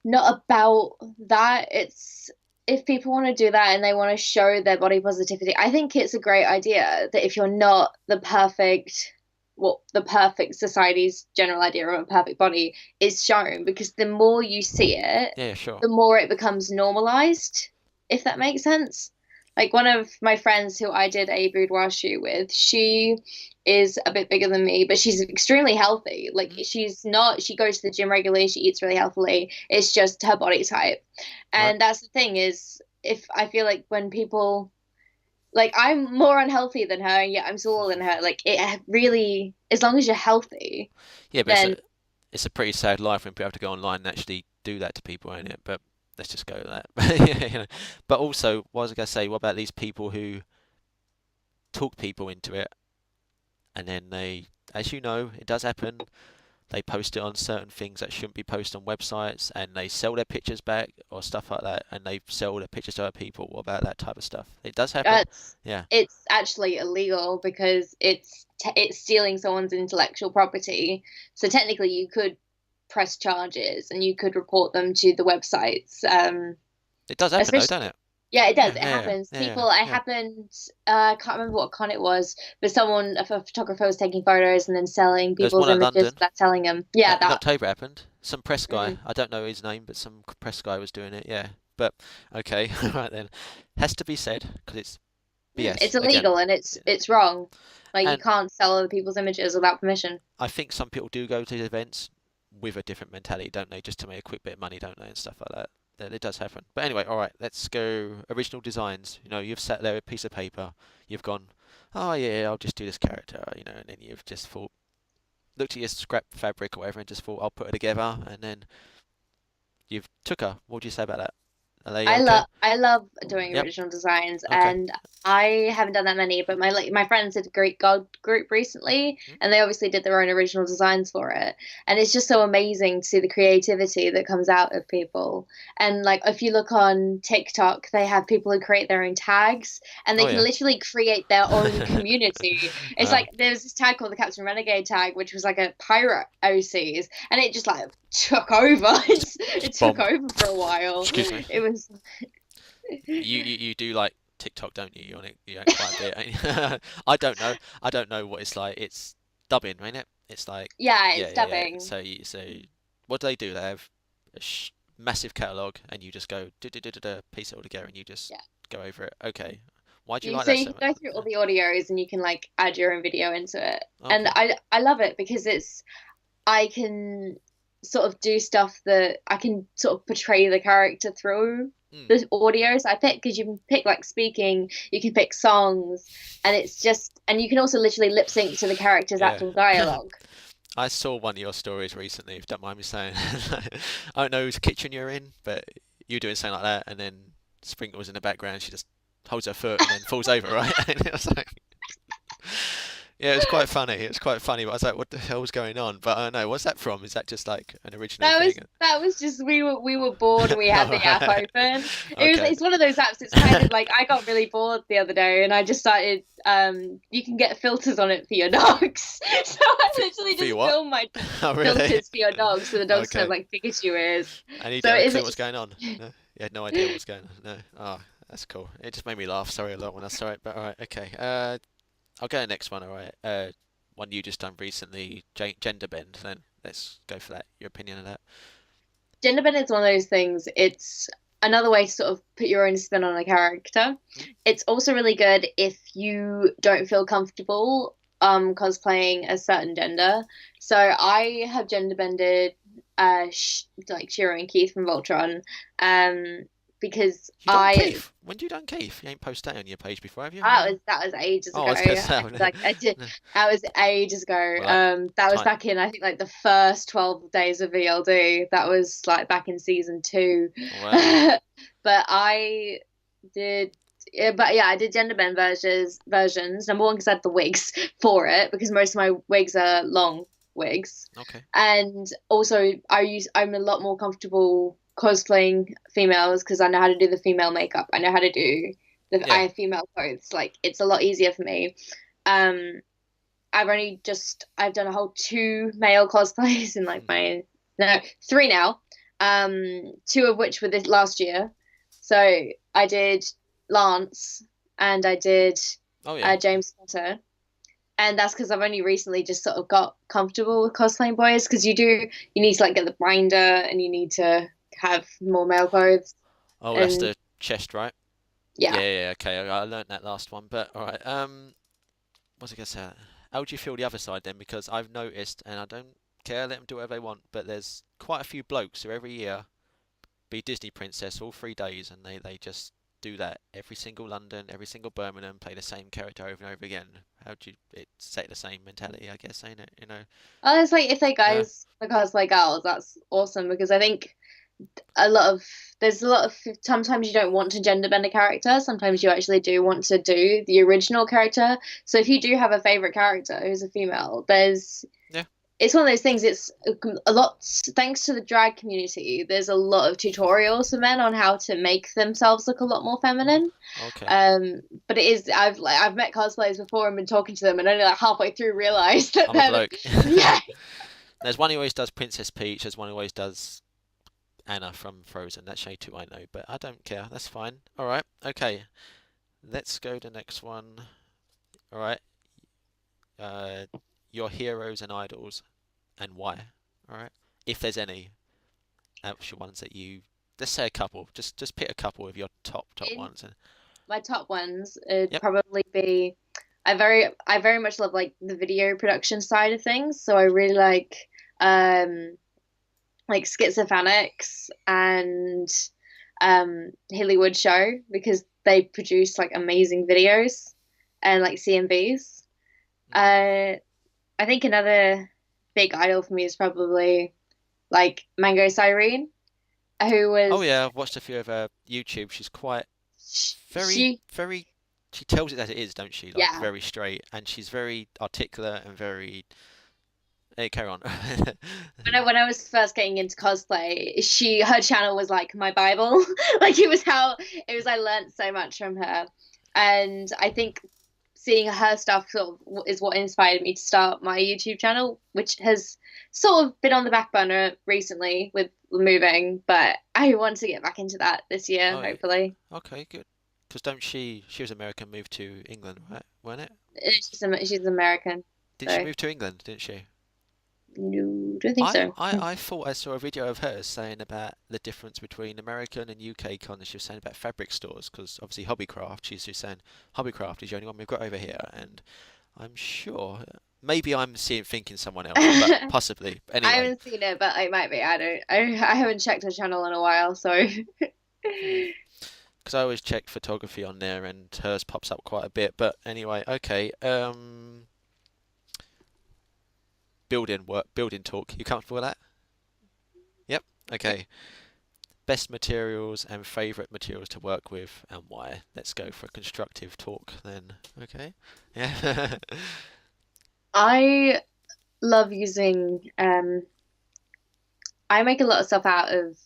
B: not about that. It's if people want to do that and they want to show their body positivity, I think it's a great idea that if you're not the perfect society's general idea of a perfect body is shown, because the more you see it,
A: yeah, sure,
B: the more it becomes normalized, if that makes sense. Like one of my friends who I did a boudoir shoot with, she is a bit bigger than me, but she's extremely healthy. Like
A: mm,
B: she goes to the gym regularly, she eats really healthily. It's just her body type.
A: right,
B: And that's the thing is if I feel like when people like I'm more unhealthy than her, and yet I'm smaller than her. Like it really, as long as you're healthy,
A: yeah, but
B: then
A: it's a pretty sad life when people have to go online and actually do that to people, ain't it? But let's just go with that. But also, what was I gonna say? What about these people who talk people into it, and then they, as you know, it does happen. They post it on certain things that shouldn't be posted on websites, and they sell their pictures back or stuff like that, and they sell their pictures to other people. What about that type of stuff? It does happen.
B: that's
A: Yeah.
B: it's actually illegal because it's stealing someone's intellectual property. So technically, you could press charges and you could report them to the websites.
A: It does happen though,
B: Especially
A: don't it?
B: Yeah, it does.
A: Yeah,
B: It
A: yeah,
B: happens.
A: yeah, yeah,
B: People, it
A: yeah.
B: happened. I can't remember what con it was, but a photographer was taking photos and then selling
A: There's
B: people's
A: one at
B: images
A: London.
B: without telling them. Yeah,
A: In
B: that.
A: October it happened. Some press guy,
B: Mm,
A: I don't know his name, but some press guy was doing it. Yeah. But okay, right then. Has to be said because it's BS
B: it's
A: again.
B: illegal and it's wrong. Like you
A: And
B: can't sell other people's images without permission.
A: I think some people do go to these events with a different mentality, don't they? Just to make a quick bit of money, don't they, and stuff like that. It does happen. But anyway, all right, let's go original designs. You've sat there with a piece of paper, you've gone, oh yeah, I'll just do this character, and then you've just thought, looked at your scrap fabric or whatever, and just thought, I'll put her together, and then you've took her. What do you say about that? Are they okay?
B: I love doing
A: Yep.
B: original designs,
A: Okay.
B: and I haven't done that many, but my friends did a Greek God group recently,
A: Mm.
B: and they obviously did their own original designs for it, and it's just so amazing to see the creativity that comes out of people. And like if you look on TikTok, they have people who create their own tags, and they
A: Oh
B: can
A: yeah.
B: literally create their own community. It's
A: Wow.
B: like there's this tag called the Captain Renegade tag, which was like a pirate OCs, and it just like took over. It
A: Just
B: took
A: bombed.
B: over for a while.
A: Excuse me.
B: It was
A: You do like TikTok, don't you? You're on it, quite a bit. Ain't you? I don't know. I don't know what it's like. It's dubbing, ain't it? It's like,
B: Yeah,
A: yeah,
B: it's
A: yeah, yeah.
B: dubbing.
A: So what do they do? They have a massive catalog, and you just go piece it all together, and you just
B: Yeah.
A: go over it. Okay. Why do you like
B: So
A: that
B: you
A: so
B: can
A: much?
B: go through all the audios and you can like add your own video into it. And
A: Okay.
B: I love it because I can sort of do stuff that I can sort of portray the character through
A: Mm.
B: the audios I pick, because you can pick like speaking, you can pick songs, and it's just, and you can also literally lip sync to the character's
A: Yeah.
B: actual dialogue.
A: I saw one of your stories recently, if you don't mind me saying. I don't know whose kitchen you're in, but you're doing something like that, and then Sprinkle was in the background. She just holds her foot and then falls over, right? And it was like, yeah, it was quite funny. It was quite funny. But I was like, what the hell's going on? But I don't know. What's that from? Is that just like an original thing?
B: That was just, we were bored and we had
A: All
B: the app
A: right.
B: open.
A: Okay.
B: It's one of those apps. It's kind of like, I got really bored the other day and I just started, you can get filters on it for your dogs. So I literally
A: For
B: just
A: you what?
B: filmed my
A: Oh, really?
B: filters for your dogs, so the dogs can have
A: Okay.
B: like Pikachu ears.
A: And you
B: So
A: didn't have a
B: is
A: clue
B: it
A: what's
B: just
A: going on? No? You had no idea what was going on? No? Oh, that's cool. It just made me laugh. Sorry a lot when I saw it, but alright, okay. I'll go to the next one, alright. One you just done recently, gender bend, then let's go for that. Your opinion of that?
B: gender bend is one of those things. It's another way to sort of put your own spin on a character.
A: Hmm?
B: It's also really good if you don't feel comfortable cosplaying a certain gender. So I have gender bended like Shiro and Keith from Voltron, um because
A: You done Keith? When you done Keith? You ain't posted that on your page before, have you?
B: that was ages
A: Oh,
B: ago.
A: I was gonna say,
B: I did,
A: no.
B: that was ages ago.
A: Well, like,
B: That was
A: time.
B: back in, I think, like the first 12 days of VLD. That was like back in season two.
A: Wow.
B: But I did, yeah, but yeah, I did gender bend versions. Number one, because I had the wigs for it, because most of my wigs are long wigs,
A: Okay.
B: and also I'm a lot more comfortable cosplaying females because I know how to do the female makeup. I know how to do I
A: Yeah.
B: have female clothes. Like it's a lot easier for me. Um, I've done a whole two male cosplays in like
A: Mm.
B: my no three now. Two of which were this last year. So I did Lance and I did
A: Oh, yeah.
B: James Potter, and that's because I've only recently just sort of got comfortable with cosplaying boys, because you need to like get the binder and you need to have more male clothes,
A: Oh, that's
B: and
A: the chest, right? Yeah,
B: yeah.
A: yeah, yeah, okay. I learnt that last one, but alright. What's I gonna say? How do you feel the other side then? Because I've noticed, and I don't care, let them do whatever they want, but there's quite a few blokes who every year be Disney princess all 3 days, and they just do that every single London, every single Birmingham, play the same character over and over again. How do you? It's set the same mentality, I guess, ain't it? You know?
B: Oh, it's like if they
A: Uh,
B: guys the cosplay girls, that's awesome, because I think a lot of there's a lot of sometimes you don't want to gender bend a character, sometimes
A: mm,
B: you actually do want to do the original character. So if you do have a favorite character who's a female, there's
A: yeah.
B: it's one of those things. It's a lot thanks to the drag community. There's a lot of tutorials for men on how to make themselves look a lot more feminine.
A: Okay.
B: But it is I've met cosplayers before and been talking to them and only like halfway through realized that
A: I'm a
B: they're
A: bloke.
B: yeah.
A: There's one who always does Princess Peach. There's one who always does Anna from Frozen. That's shade two I know, but I don't care. That's fine. All right. Okay. Let's go to the next one. All right. Uh, your heroes and idols, and why? All right. If there's any actual ones that you, let's say a couple. Just pick a couple of your top
B: In
A: ones. And
B: my top ones, it'd
A: yep.
B: probably be I very much love like the video production side of things. So I really um like Schizophrenics and Hillywood Show, because they produce like amazing videos, and like CMVs.
A: Mm.
B: I think another big idol for me is probably like Mango Cyrene, who
A: Oh
B: was
A: yeah, I've watched a few of her YouTube. She's quite very
B: she
A: very. She tells it as it is, don't she? Like
B: yeah.
A: very straight, and she's very articulate and very. Hey, carry on.
B: When I was first getting into cosplay, her channel was like my Bible. Like it was I learned so much from her. And I think seeing her stuff sort of is what inspired me to start my YouTube channel, which has sort of been on the back burner recently with moving, but I want to get back into that this year,
A: Oh, yeah.
B: hopefully.
A: Okay, good. Because don't she? She was American, moved to England, right? Wasn't it?
B: She's American,
A: Did she
B: so
A: move to England? Didn't she?
B: No, don't think
A: I,
B: so.
A: I, I thought I saw a video of hers saying about the difference between American and UK con, and she was saying about fabric stores, because obviously Hobbycraft, she's just saying Hobbycraft is the only one we've got over here, and I'm sure, maybe I'm thinking someone else, but
B: I
A: possibly. Anyway,
B: haven't seen it, but it might be. I don't. I haven't checked her channel in a while, so.
A: hmm. Because I always check photography on there, and hers pops up quite a bit. But anyway, okay. Building work, building talk. You comfortable with that? Yep. Okay. Best materials and favorite materials to work with, and why. Let's go for a constructive talk then. Okay. Yeah.
B: I love using. I make a lot of stuff out of.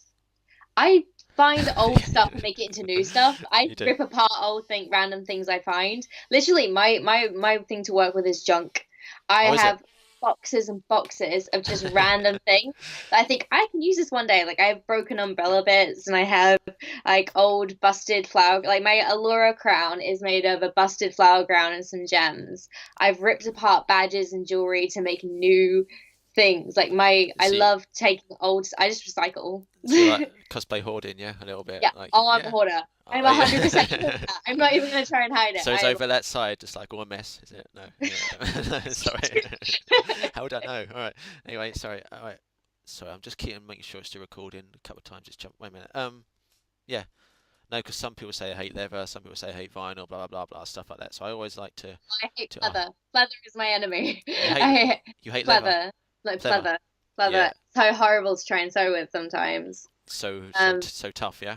B: I find old stuff and make it into new stuff. I
A: You do.
B: rip apart old random things I find. Literally, my thing to work with is junk. I
A: Oh, is it?
B: have boxes and boxes of just random things that I think I can use this one day. Like I have broken umbrella bits, and I have like old busted flower. Like my Allura crown is made of a busted flower crown and some gems. I've ripped apart badges and jewelry to make new things. Like I
A: So you,
B: love taking old. I just recycle.
A: so you like cosplay hoarding, yeah? A little bit,
B: Yeah.
A: like,
B: Oh, I'm a
A: yeah.
B: hoarder. I'm
A: Oh,
B: 100%
A: yeah.
B: that. I'm not even gonna try and hide it.
A: So it's
B: I
A: over that side, just like all a mess, is it? No, yeah. No, sorry. How would I know? All right. Anyway, sorry. All right. Sorry, I'm just keeping making sure it's still recording. A couple of times, just jump. Wait a minute. Yeah. No, because some people say I hate leather, some people say I hate vinyl, blah blah blah blah, stuff like that. So I always like to
B: I hate
A: to
B: pleather. Pleather is my enemy.
A: you hate
B: I hate
A: you hate leather,
B: pleather. Like
A: pleather.
B: pleather.
A: Yeah.
B: Pleather. So horrible to try and sew with sometimes. Um,
A: So tough, yeah.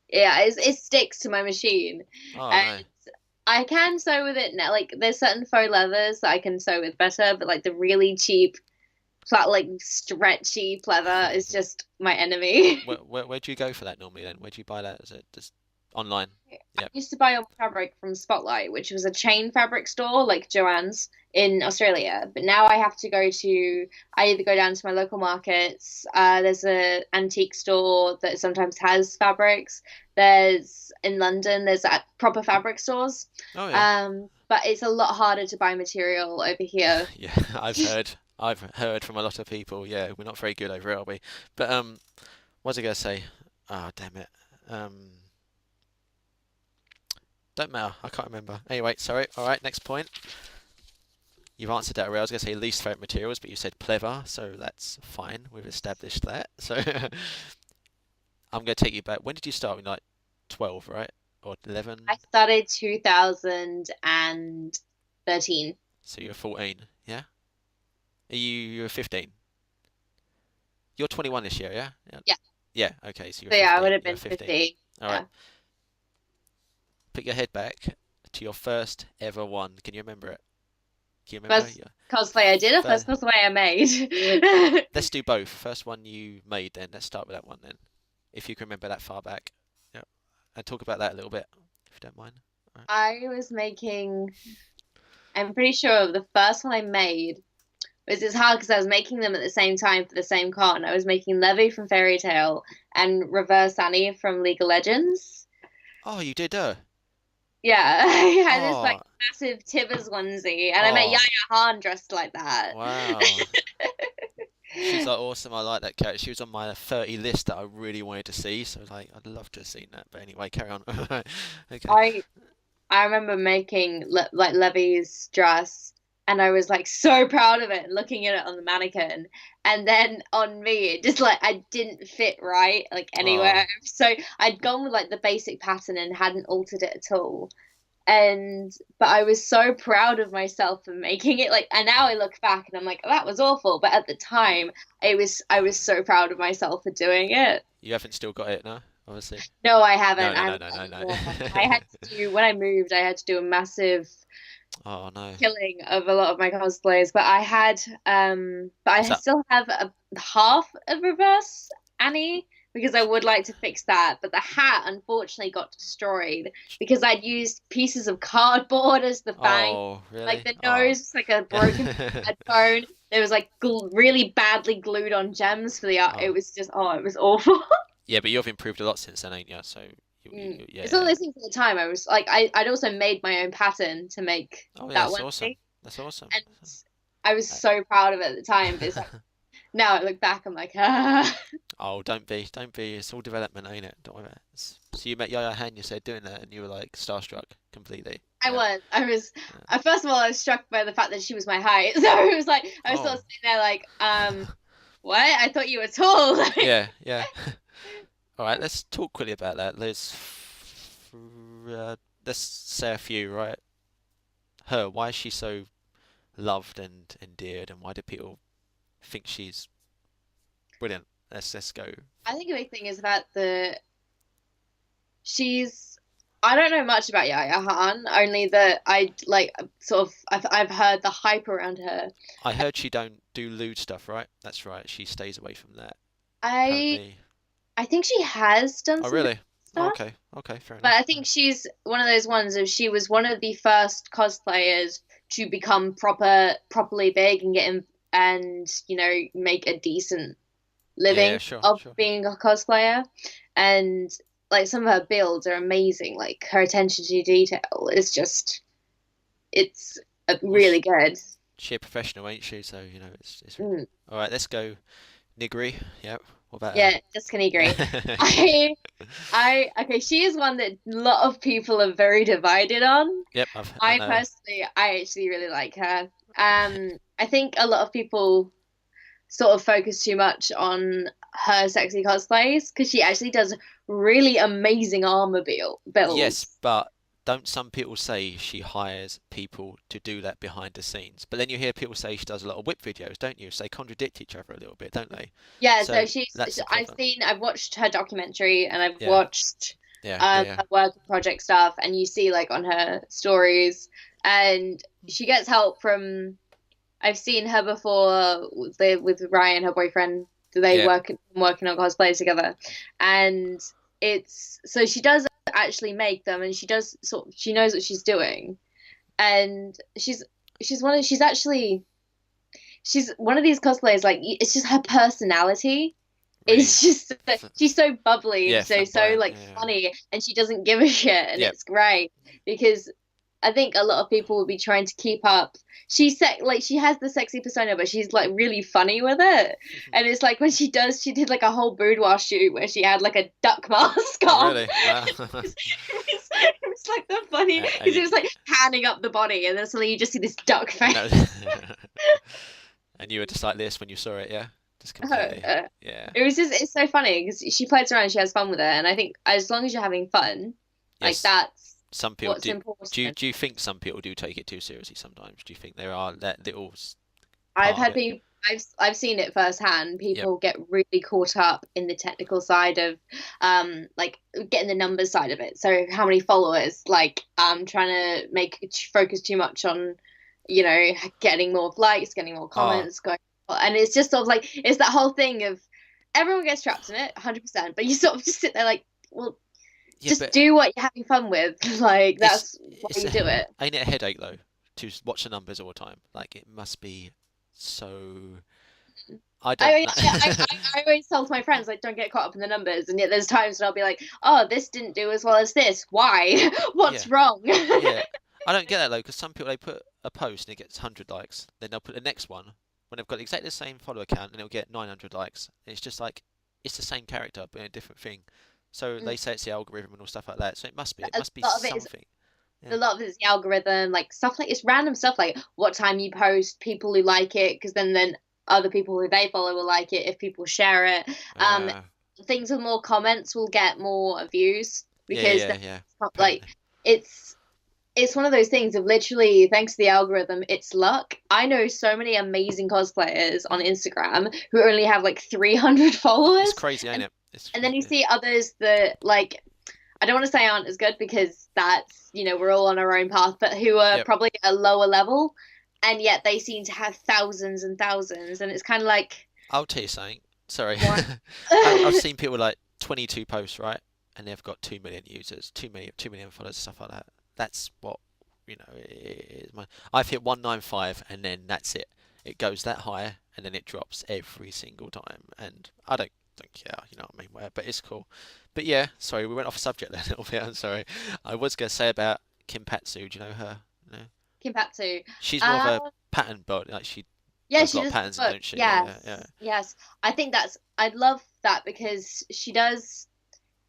B: yeah, it sticks to my machine,
A: Oh
B: and
A: no.
B: I can sew with it now. Like there's certain faux leathers that I can sew with better, but like the really cheap, flat, like stretchy pleather is just my enemy.
A: Where do you go for that normally then? Where do you buy that? Is it just online?
B: I
A: Yep.
B: used to buy all my fabric from Spotlight, which was a chain fabric store like Joann's in Australia. But now I have to go to, I either go down to my local markets. There's a antique store that sometimes has fabrics. There's in London, there's proper fabric stores.
A: Oh yeah.
B: But it's a lot harder to buy material over here.
A: Yeah, I've heard from a lot of people. Yeah, we're not very good over here, are we? But what was I gonna say? Ah, damn it. Um, don't matter. I can't remember. Anyway, sorry. All right, next point. You've answered that already. I was gonna say least favorite materials, but you said pleather, so that's fine. We've established that. So I'm gonna take you back. When did you start? Like 12, right? Or 11?
B: I started 2013.
A: So you're 14, yeah? You're 15? You're 21 this year, yeah? Yeah.
B: Yeah.
A: Yeah, okay, so you're
B: So yeah, I would
A: 15.
B: have
A: You're
B: been
A: 15.
B: 15.
A: All right.
B: Yeah.
A: Put your head back to your first ever one. Can you remember it? Can you remember?
B: First
A: Yeah.
B: cosplay I did or
A: First,
B: first cosplay I made?
A: let's do both. First one you made then. Let's start with that one then. If you can remember that far back. Yeah. And talk about that a little bit, if you don't mind. All right.
B: I was making, I'm pretty sure the first one I made was it's hard because I was making them at the same time for the same con. I was making Levy from Fairy Tale and Reverse Annie from League of Legends.
A: Oh, you did,
B: Yeah, I had this like
A: Oh,
B: massive Tibbers onesie, and I met Yaya
A: oh,
B: Han dressed like that.
A: wow. She's like awesome. I like that character. She was on my 30 list that I really wanted to see. So like, I'd love to have seen that. But anyway, carry on. Okay.
B: I I remember making like Levy's dress, and I was like so proud of it, and looking at it on the mannequin, and then on me, it just like I didn't fit right like
A: Oh,
B: anywhere. So I'd gone with like the basic pattern and hadn't altered it at all. And but I was so proud of myself for making it like, and now I look back and I'm like, oh, that was awful. But at the time, I was so proud of myself for doing it.
A: you haven't still got it, no? Obviously.
B: No, I
A: No,
B: haven't.
A: no,
B: I
A: no,
B: haven't
A: no,
B: got
A: no,
B: any
A: no.
B: more. I had to do when I moved. I had to do a massive
A: Oh no.
B: killing of a lot of my cosplays, but I had but
A: Was
B: I
A: that?
B: still have a half of reverse Annie because I would like to fix that, but the hat unfortunately got destroyed because I'd used pieces of cardboard as the fang.
A: Oh,
B: Like
A: really?
B: the
A: Oh.
B: nose was like a broken bone. There was like really badly glued on gems for the art. It
A: Oh.
B: was just it was awful.
A: Yeah, but you've improved a lot since then, ain't you? So
B: It's one of
A: yeah.
B: those things at the time. I was like, I'd also made my own pattern to make
A: Oh yeah,
B: that
A: that's
B: one
A: awesome.
B: thing,
A: That's awesome.
B: and I was
A: Uh,
B: so proud of it at the time. But it's like now I look back, I'm like, ah.
A: Oh, don't be. It's all development, ain't it? Don't worry about it. So you met Yaya Han, you said, doing that, and you were like starstruck completely. Yeah.
B: I was,
A: Yeah.
B: first of all, I was struck by the fact that she was my height. So it was like, I was sort of
A: Oh.
B: sitting there like, what? I thought you were tall.
A: Yeah, yeah. All right, let's talk quickly about that. Let's say a few, right? Her, why is she so loved and endeared, and why do people think she's brilliant? Let's go.
B: I think a big thing is about she's, I don't know much about Yaya Han, only that I like sort of, I've heard the hype around her.
A: I heard she don't do lewd stuff, right? That's right. She stays away from that.
B: I
A: Apparently.
B: I think she has done
A: Oh,
B: some
A: really? Oh,
B: stuff.
A: okay. Okay, fair
B: But
A: enough.
B: I think she's one of those ones of she was one of the first cosplayers to become properly big and get in and make a decent
A: Yeah, yeah,
B: living
A: sure,
B: of
A: sure.
B: being a cosplayer. And like some of her builds are amazing. Like her attention to detail is just it's
A: Well,
B: really good.
A: she a professional, ain't she? So, it's really...
B: Mm.
A: All right, let's go. Nigri. Yep. What about her?
B: Yeah, just can agree.
A: Yeah.
B: I okay, she is one that a lot of people are very divided on.
A: Yep, I know.
B: I actually really like her. I think a lot of people sort of focus too much on her sexy cosplays because she actually does really amazing
A: Yes,
B: builds.
A: but don't some people say she hires people to do that behind the scenes? But then you hear people say she does a lot of whip videos, don't you? So they contradict each other a little bit, don't they?
B: Yeah,
A: So
B: so
A: that's the
B: I've
A: problem.
B: seen, I've watched her documentary and I've
A: Yeah,
B: watched
A: yeah, yeah, yeah.
B: her work project stuff, and you see like on her stories, and she gets help from. I've seen her before with Ryan, her boyfriend. They
A: Yeah.
B: working on cosplays together, and it's so she does actually make them, and she knows what she's doing, and she's one of these cosplayers. Like it's just her personality.
A: Really.
B: It's just
A: F
B: she's so bubbly and
A: yeah,
B: so
A: flamboyant.
B: like
A: Yeah.
B: funny, and she doesn't give a shit, and
A: Yeah.
B: it's great because I think a lot of people will be trying to keep up. Like she has the sexy persona, but she's like really funny with it. And it's like when she did like a whole boudoir shoot where she had like a duck mask
A: Oh,
B: on.
A: really? Wow.
B: It was like the funny
A: And
B: because it was like panning up the body, and then suddenly you just see this duck
A: and that
B: face.
A: and you were just like this when you saw it, yeah? Just completely.
B: Uh,
A: Yeah.
B: it's so funny because she plays around, she has fun with it, and I think as long as you're having fun, like
A: Yes.
B: that's
A: Some people
B: what's
A: do.
B: important.
A: Do you think some people do take it too seriously sometimes? Do you think there are that little
B: I've
A: part of
B: had
A: it?
B: people, I've seen it firsthand.
A: Yep.
B: People get really caught up in the technical side of, like getting the numbers side of it. So how many followers? Like, trying to focus too much on, getting more likes, getting more
A: Oh,
B: comments, going, and it's just sort of like it's that whole thing of everyone gets trapped in it, 100%. But you sort of just sit there like, well,
A: yeah,
B: just
A: but
B: do what you're having fun with. Like
A: it's
B: that's why
A: it's
B: you
A: a
B: do it.
A: ain't it a headache though to watch the numbers all the time? Like it must be so. I
B: I
A: don't
B: mean,
A: know.
B: I always tell my friends like don't get caught up in the numbers, and yet there's times when I'll be like, oh, this didn't do as well as this. Why?
A: Yeah,
B: What's wrong?
A: yeah. I don't get that though, because some people they put a post and it gets 100 likes, then they'll put the next one when they've got exactly the same follower count and it'll get 900 likes. And it's just like it's the same character but in a different thing. So they say it's the algorithm and all stuff like that. So it must be. It
B: A
A: must be
B: lot of it is
A: something.
B: a
A: Yeah.
B: lot of it is the algorithm, like stuff like it's random stuff like what time you post, people who like it, because then other people who they follow will like it if people share it. Um,
A: Uh,
B: Things with more comments will get more views
A: yeah,
B: because
A: yeah, yeah.
B: like
A: Apparently.
B: it's it's one of those things of literally thanks to the algorithm, it's luck. I know so many amazing cosplayers on Instagram who only have like 300
A: It's
B: followers,
A: crazy, ain't
B: and
A: it? It's
B: and then you
A: yeah.
B: see others that like I don't want to say aren't as good because that's we're all on our own path, but who are
A: Yep.
B: probably at a lower level, and yet they seem to have thousands and thousands, and it's kind of like
A: I'll tell you something. Sorry.
B: what?
A: I've seen people like 22 posts, right? And they've got 2 million users, 2 million followers, stuff like that. That's what, I've hit 195 and then that's it. It goes that high and then it drops every single time. And I don't care, you know what I mean? But it's cool. But yeah, sorry, we went off subject there a little bit. I'm sorry. I was going to say about Kim Patsu. Do you know her? No?
B: Kimpatsu.
A: She's more of
B: Uh,
A: a pattern builder. Like she
B: Yeah,
A: Does a
B: she
A: lot of
B: does the
A: patterns,
B: book.
A: don't she? Yeah, yeah, yeah.
B: Yes, yes. I think I love that because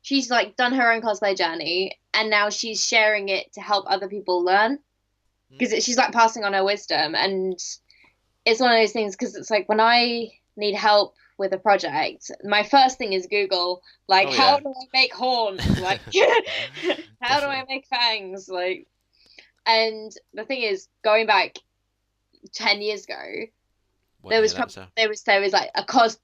B: she's like done her own cosplay journey and now she's sharing it to help other people learn
A: Mm.
B: because she's like passing on her wisdom. And it's one of those things because it's like when I need help with a project, my first thing is Google, like,
A: Oh
B: how
A: yeah.
B: do I make horns? Like, how do I
A: Definitely.
B: make fangs? Like, and the thing is, going back 10 years ago,
A: Well,
B: there
A: yeah,
B: was
A: that
B: probably
A: was a.
B: there was like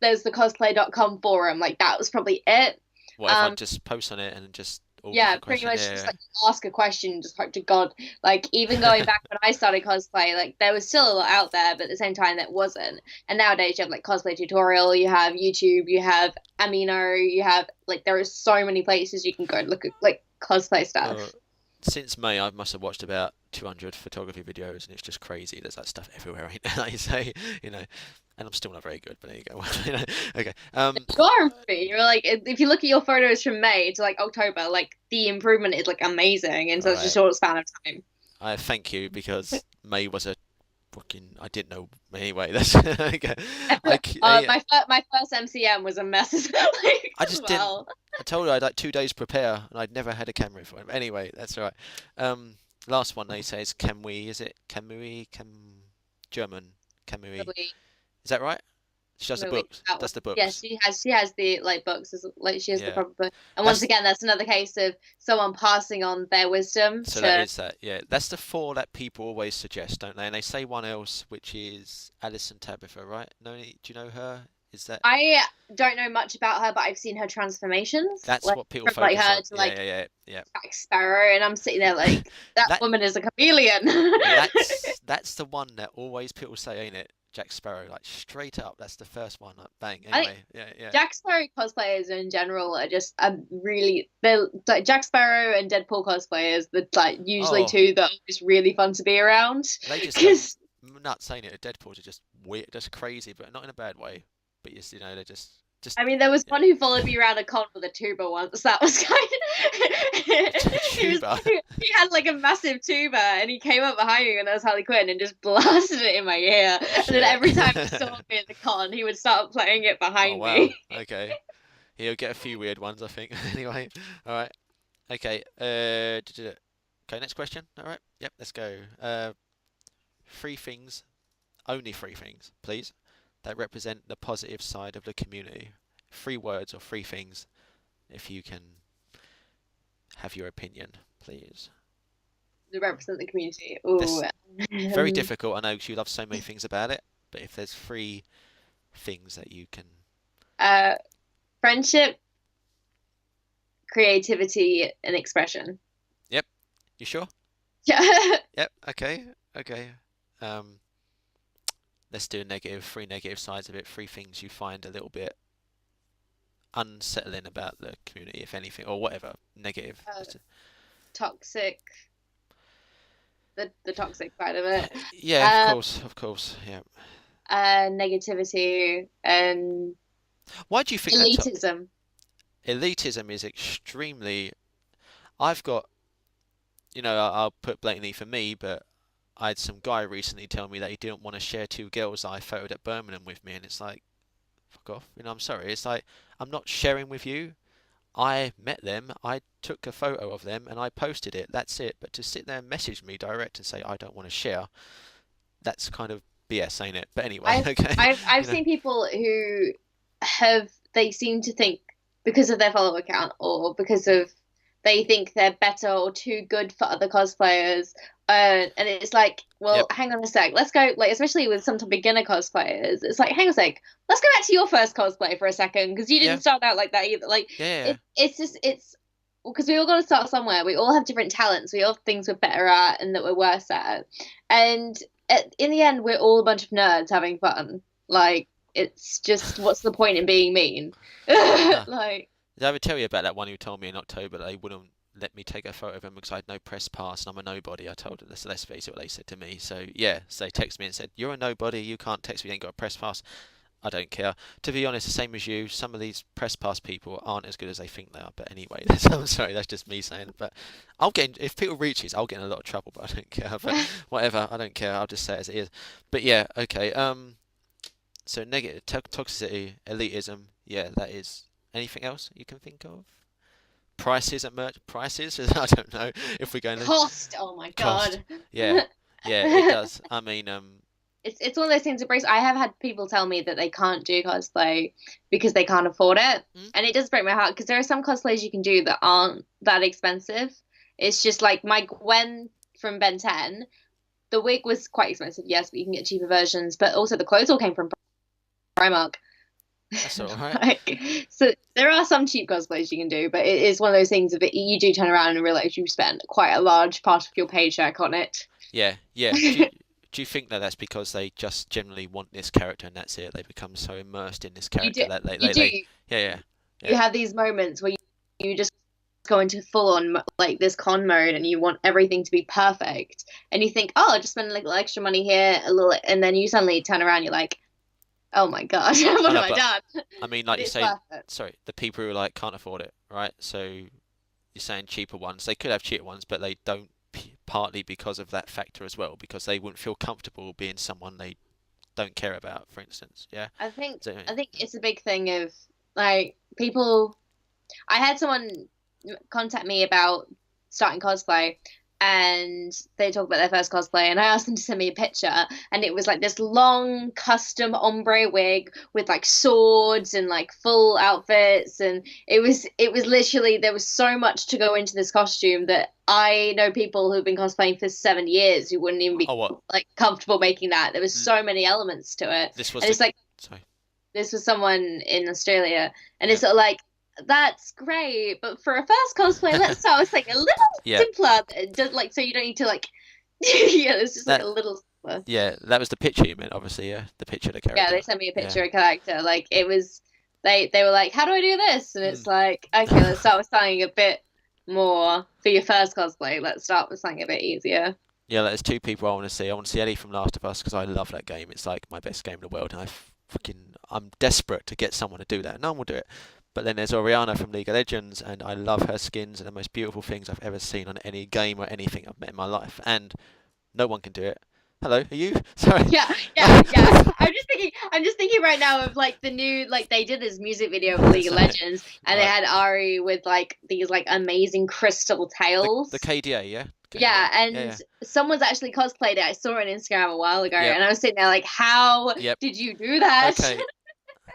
B: there's the cosplay.com forum, like that was probably it.
A: What everyone
B: Um,
A: just posts on it and just all
B: yeah,
A: different
B: pretty
A: questions.
B: much just
A: Yeah,
B: like ask a question, just hope to God. Like even going
A: yeah.
B: back when I started cosplay, like there was still a lot out there, but at the same time there wasn't. And nowadays you have like cosplay tutorial, you have YouTube, you have Amino, you have like there are so many places you can go look at like cosplay
A: Well,
B: stuff.
A: since May, I must have watched about 200 photography videos, and it's just crazy. There's that stuff everywhere, ain't there? Like you say, you know. And I'm still not very good, but there you go. You know, okay.
B: You are improving. You're like if you look at your photos from May to like October, like the improvement is like amazing in
A: All
B: such a
A: right.
B: short span of time.
A: I thank you because May was a fucking. I didn't know anyway. That's okay.
B: My first MCM was a mess like,
A: I
B: as
A: just didn't.
B: well.
A: I told her I'd like 2 days prepare, and I'd never had a camera for him. Anyway, that's all right. Um, last one they say is can we? Is it can we? Can German? Can we?
B: Louis,
A: Is that right? She does the
B: Louis,
A: books.
B: that one.
A: Does the
B: Yeah,
A: books.
B: she has the like books like she has the
A: Yeah.
B: proper book. And once
A: That's
B: again, that's another case of someone passing on their wisdom
A: so that
B: to
A: is that. Yeah. That's the four that people always suggest, don't they? And they say one else, which is Alison Tabitha, right? No, do you know her? Is that
B: I don't know much about her, but I've seen her transformations,
A: that's
B: like
A: what people
B: from like
A: focus
B: her
A: on?
B: to
A: Yeah,
B: like
A: yeah, yeah, yeah.
B: Jack Sparrow, and I'm sitting there like that
A: That
B: woman is a chameleon.
A: that's the one that always people say, ain't it? Jack Sparrow, like straight up. That's the first one. Like, bang.
B: I think
A: Anyway, yeah, yeah,
B: Jack Sparrow cosplayers in general are just really they're like Jack Sparrow and Deadpool cosplayers. That like usually
A: Oh,
B: two that are just really fun to be around
A: they just go
B: because
A: nuts, ain't it? Deadpool's are just weird, just crazy, but not in a bad way. But you know, they're just
B: I mean, there was
A: yeah.
B: one who followed me around a con with a tuba once. That was kind of he was
A: Tuba.
B: he had like a massive tuba, and he came up behind me when I was Harley Quinn and just blasted it in my ear. And then
A: Shit.
B: every time he saw me at the con, he would start playing it
A: Oh
B: behind
A: wow.
B: me.
A: Okay. He'll get a few weird ones, I think. Anyway. All right. Okay. Okay. Next question. All right. Yep. Let's go. Three things. Only three things, please, that represent the positive side of the community. Three words or three things, if you can have your opinion, please.
B: To represent the community. Oh,
A: This very difficult. I know 'cause you love so many things about it, but if there's three things that you can,
B: uh, friendship, creativity, and expression.
A: yep. You sure?
B: Yeah.
A: Yep. Okay. Okay. Um, let's do a negative. Three negative sides of it. Three things you find a little bit unsettling about the community, if anything, or whatever. Negative.
B: uh, toxic. The toxic side of it.
A: Yeah, of
B: Uh,
A: course, of course. Yeah.
B: negativity and
A: Why do you think that
B: elitism.
A: elitism is extremely? I've got, I'll put blatantly for me, but I had some guy recently tell me that he didn't want to share two girls that I photoed at Birmingham with me, and it's like, fuck off. I'm sorry. It's like I'm not sharing with you. I met them, I took a photo of them, and I posted it. That's it. But to sit there and message me direct and say I don't want to share, that's kind of BS, ain't it? But anyway,
B: I've
A: okay.
B: I've seen people who they seem to think because of their follower count or because of they think they're better or too good for other cosplayers. And it's like, well,
A: Yep.
B: hang on a sec. Let's go, like, especially with some beginner cosplayers. It's like, hang on a sec. Let's go back to your first cosplay for a second because you
A: Yeah.
B: didn't start out like that either. Like,
A: Yeah.
B: it's because we all got to start somewhere. We all have different talents. We all have things we're better at and that we're worse at. And in the end, we're all a bunch of nerds having fun. Like, it's just, what's the point in being mean?
A: No.
B: Like,
A: Did I ever tell you about that one who told me in October that they wouldn't let me take a photo of him because I had no press pass and I'm a nobody? I told them, let's face it, what they said to me. So yeah, so they texted me and said, "You're a nobody. You can't text me. You ain't got a press pass." I don't care. To be honest, the same as you. Some of these press pass people aren't as good as they think they are. But anyway, I'm sorry. That's just me saying it. But if people reach this, I'll get in a lot of trouble. But I don't care. But whatever, I don't care. I'll just say it as it is. But yeah, okay. So negative toxicity, elitism. Yeah, that is. Anything else you can think of? Prices at merch prices. I don't know if we're going to
B: Cost. Oh my
A: cost.
B: God.
A: Yeah, yeah, it does. I mean,
B: It's one of those things that breaks. I have had people tell me that they can't do cosplay because they can't afford it,
A: mm,
B: and it does break my heart because there are some cosplays you can do that aren't that expensive. It's just like my Gwen from Ben 10. The wig was quite expensive, yes, but you can get cheaper versions. But also the clothes all came from Primark.
A: that's all right.
B: Like, so there are some cheap cosplays you can do, but it is one of those things that you do turn around and realize you spent quite a large part of your paycheck on it.
A: Yeah, yeah. Do you think that that's because they just generally want this character and that's it? They become so immersed in this
B: You
A: character
B: do,
A: that
B: you
A: they
B: do,
A: yeah, yeah,
B: you
A: yeah.
B: have these moments where you just go into full on like this con mode and you want everything to be perfect, and you think, oh, I'll just spend a little extra money here, a little, and then you suddenly turn around, you're like, oh my God,
A: I
B: what
A: know,
B: have I
A: but
B: done?
A: I mean,
B: But
A: like you
B: it's
A: say,
B: worth it.
A: sorry, the people who like can't afford it, right? So you're saying cheaper ones. They could have cheaper ones, but they don't. Partly because of that factor as well, because they wouldn't feel comfortable being someone they don't care about, for instance. Yeah.
B: I think
A: So,
B: I think it's a big thing of like people. I had someone contact me about starting cosplay, and they talk about their first cosplay, and I asked them to send me a picture, and it was like this long custom ombre wig with like swords and like full outfits, and it was literally there was so much to go into this costume that I know people who've been cosplaying for 7 years who wouldn't even be
A: oh, what?
B: like comfortable making that. There was so many elements to it,
A: This was
B: and
A: the.
B: it's like
A: Sorry.
B: this was someone in Australia, and
A: Yeah.
B: it's sort of like that's great, but for a first cosplay, let's start with like a little
A: Yeah.
B: simpler, just like so you don't need to like yeah, it's just like a
A: That.
B: little simpler.
A: Yeah. That was the picture you meant, obviously. Yeah. The picture of the
B: Yeah,
A: character.
B: they sent me a
A: Yeah.
B: picture of a character. Like it was they were like, how do I do this? And
A: Mm.
B: it's like, okay, let's start with something a bit more for your first cosplay. Let's start with something a bit easier.
A: Yeah. There's two people I want to see. I want to see Ellie from Last of Us because I love that game. It's like my best game in the world, and I'm desperate to get someone to do that. No one will do it. But then there's Oriana from League of Legends, and I love her skins and the most beautiful things I've ever seen on any game or anything I've met in my life. And no one can do it. Hello, are you? Sorry.
B: Yeah, yeah, yeah. I'm just thinking right now of like the new like they did this music video for League of
A: Sorry.
B: Legends and they
A: Right.
B: had Ari with like these like amazing crystal
A: The
B: tails.
A: KDA, yeah?
B: Yeah,
A: KDA. Yeah,
B: and
A: yeah.
B: someone's actually cosplayed it. I saw it on Instagram a while ago
A: Yep.
B: and I was sitting there like, how
A: Yep.
B: did you do that?
A: Okay.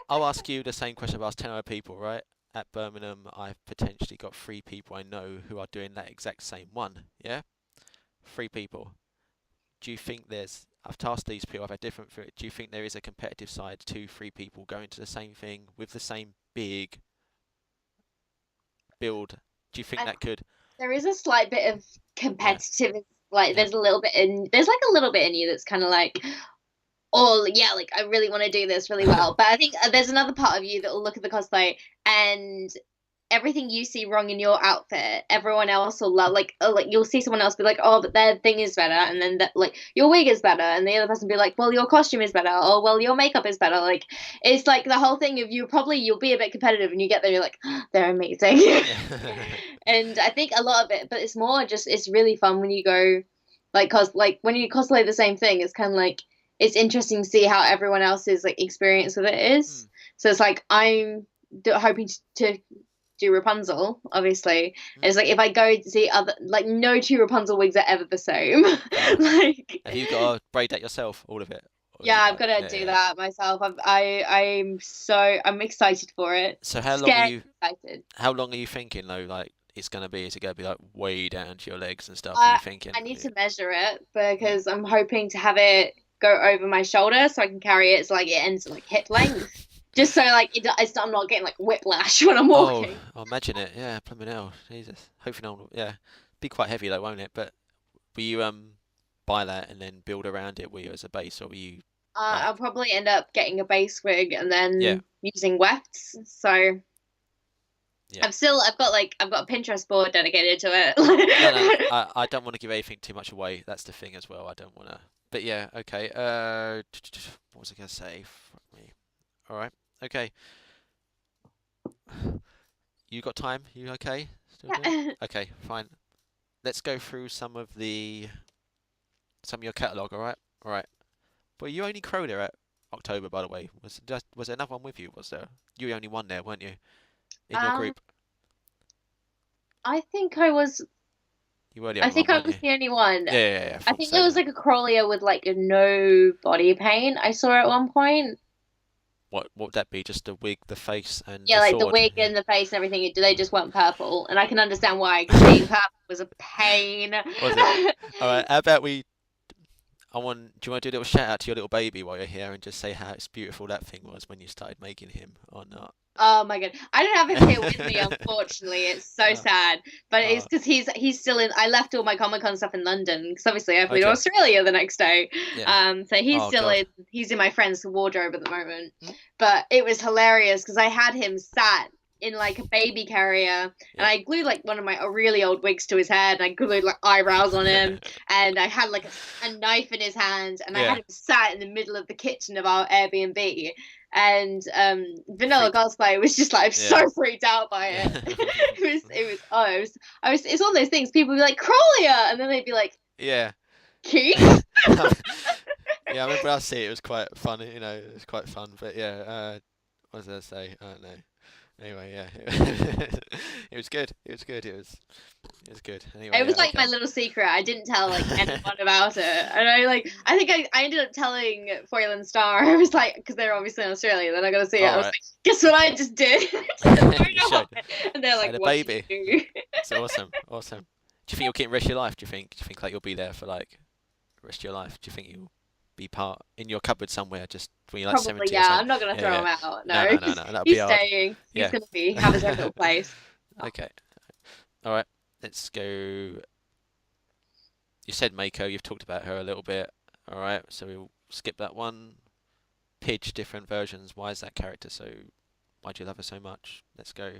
A: I'll ask you the same question I've asked 10 other people, right? At Birmingham, I've potentially got 3 people I know who are doing that exact same one. Yeah? 3 people. Do you think I've tasked these people, I've had different, do you think there is a competitive side to 3 people going to the same thing with the same big build? Do you think
B: I,
A: that could,
B: there is a slight bit of
A: yeah,
B: competitive like
A: yeah,
B: there's like a little bit in you that's kind of like oh yeah, like I really want to do this really well. But I think there's another part of you that will look at the cosplay and everything you see wrong in your outfit, everyone else will love. Like you'll see someone else be like, oh, but their thing is better, and then that like your wig is better, and the other person be like, well, your costume is better, or well, your makeup is better. Like it's like the whole thing of you'll be a bit competitive, and you get there, you're like, oh, they're amazing.
A: yeah,
B: And I think a lot of it, but it's more just it's really fun when you go like when you cosplay the same thing, it's kind of like it's interesting to see how everyone else's like experience with it
A: mm,
B: is. So it's like I'm hoping to do Rapunzel, obviously. And
A: mm.
B: it's like if I go to see other like no two Rapunzel wigs are ever the same.
A: No.
B: Like
A: Have you got to braid that yourself, all of it? Or is
B: yeah,
A: it
B: I've
A: like,
B: got to
A: yeah,
B: do
A: yeah.
B: that myself. I'm excited for it.
A: So
B: Scared excited.
A: how long are you thinking though? Like it's gonna be, is it gonna be like way down to your legs and stuff? Are you
B: I
A: thinking?
B: I need
A: Yeah.
B: to measure it
A: Mm.
B: because I'm hoping to have it go over my shoulder so I can carry it so like it ends at like hip length. Just so like I'm not getting like whiplash when I'm
A: Oh,
B: walking.
A: I imagine it. Yeah, plumbing hell. Jesus. Hopefully no one. Yeah, be quite heavy though, won't it? But will you buy that and then build around it? Will you as a base, or will you like?
B: I'll probably end up getting a base wig and
A: Yeah,
B: then using wefts. So
A: yeah.
B: I've got a Pinterest board dedicated to
A: No, no.
B: it.
A: I don't want to give anything too much away. That's the thing as well. I don't want to. But yeah, okay. What was I gonna say? Fuck me. All right. Okay. You got time? You okay? Still doing?
B: Yeah.
A: Okay, fine. Let's go through some of your catalogue. All right. All right. But you only Crowder at October, by the way. Was there another one with you? Was there? You were the only one there, weren't you? In your
B: Um,
A: group,
B: I think I was.
A: you were the
B: I
A: only one,
B: think I
A: weren't
B: was
A: you?
B: the only one.
A: Yeah, yeah, yeah. I
B: I
A: thought
B: think
A: so.
B: there was
A: Yeah.
B: like a crawler with like no body paint I saw at one point.
A: What would that be? Just the wig, the face, and
B: Yeah,
A: the
B: like the
A: sword.
B: wig
A: Yeah.
B: and the face and everything. They just weren't purple, and I can understand why, because being purple was a pain.
A: Was it? All right. How about we? Do you want to do a little shout out to your little baby while you're here and just say how it's beautiful that thing was when you started making him, or not?
B: Oh my God. I don't have him here with me, unfortunately. It's so
A: Oh,
B: sad. But it's
A: oh,
B: because he's still in. I left all my Comic-Con stuff in London because obviously I flew to
A: okay.
B: Australia the next day.
A: Yeah.
B: So he's
A: Oh
B: still
A: God.
B: in my friend's wardrobe at the moment.
A: Mm,
B: But it was hilarious because I had him sat in like a baby carrier and
A: yeah.
B: I glued like one of my really old wigs to his head and I glued like eyebrows on him and I had like a knife in his hand and I had
A: Yeah.
B: him sat in the middle of the kitchen of our Airbnb and Vanilla
A: Freaked.
B: Cosplay was just like
A: Yeah.
B: so freaked out by it. It's one of those things people would be like Crawlia and then they'd be like
A: Yeah.
B: Keith.
A: Yeah, I remember I see it. It was quite funny, it was quite fun. But yeah, what was I say? I don't know. Anyway, yeah, it was good. It was good. It was good. Anyway,
B: It was
A: yeah,
B: like my
A: okay.
B: little secret. I didn't tell like anyone about it, and I think I ended up telling Foil and Star. I was like, because they're obviously in Australia, they're not gonna see it.
A: All
B: I was
A: right.
B: like, guess what I just did?
A: You showed
B: And they're like,
A: had a
B: what did
A: baby.
B: you do?
A: It's awesome. Awesome. Do you think you'll keep the rest of your life? Do you think? Do you think like you'll be there for like the rest of your life? Do you think you'll be part in your cupboard somewhere, just when you're like
B: Probably,
A: 70 or
B: yeah.
A: something?
B: I'm not gonna
A: Yeah,
B: throw
A: yeah.
B: him out,
A: No,
B: no,
A: no, no,
B: because
A: no. That'd be
B: he's
A: hard.
B: staying. He's
A: Yeah.
B: gonna be have his own little place.
A: Okay. All right. Let's go. You said Mako. You've talked about her a little bit. All right. So we'll skip that one. Pidge, different versions. Why is that character so? Why do you love her so much? Let's go.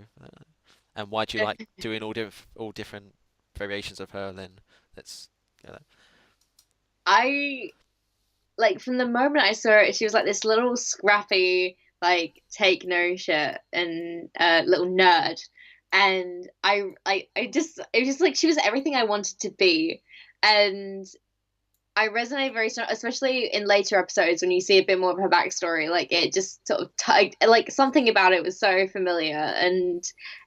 A: And why do you like doing all different variations of her? Then let's go.
B: I like from the moment I saw it, she was like this little scrappy, like take no shit and little nerd, and I just it was just like she was everything I wanted to be, and I resonate very strong, especially in later episodes when you see a bit more of her backstory. Like it just sort of tugged, like something about it was so familiar, and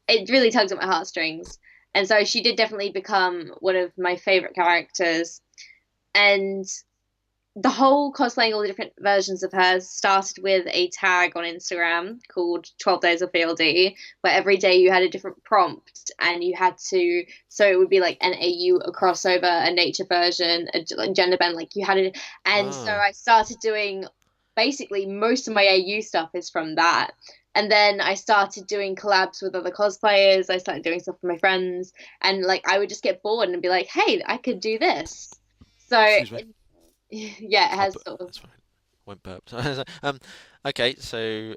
B: it really tugged at my heartstrings. And so she did definitely become one of my favorite characters. And the whole cosplaying all the different versions of her started with a tag on Instagram called 12 Days of VLD, where every day you had a different prompt and you had to, so it would be like an AU, a crossover, a nature version, like gender bend, like you had it. And so
A: Oh,
B: I started doing basically most of my AU stuff is from that. And then I started doing collabs with other cosplayers. I started doing stuff with my friends. And like I would just get bored and be like, hey, I could do this. So
A: excuse me.
B: yeah, it
A: Oh,
B: has
A: but
B: sort of.
A: that's fine. Went burp. Okay. So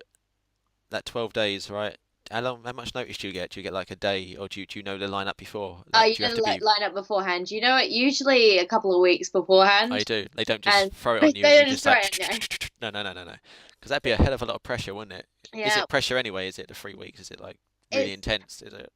A: that 12 days, right? How much notice do you get? Do you get like a day, or do you know the lineup before? Like,
B: You
A: do you have
B: gotta
A: to be?
B: line up beforehand. You know it usually a couple of weeks
A: Oh,
B: beforehand,
A: you do. They don't just
B: and
A: throw it
B: they
A: on you, and you
B: don't just
A: just
B: throw
A: like
B: it in there.
A: no, no, no, no, no. Because that'd be a hell of a lot of pressure, wouldn't it? Is
B: Yeah,
A: it pressure anyway? Is it the 3 weeks? Is it like really
B: it's.
A: intense? Is it?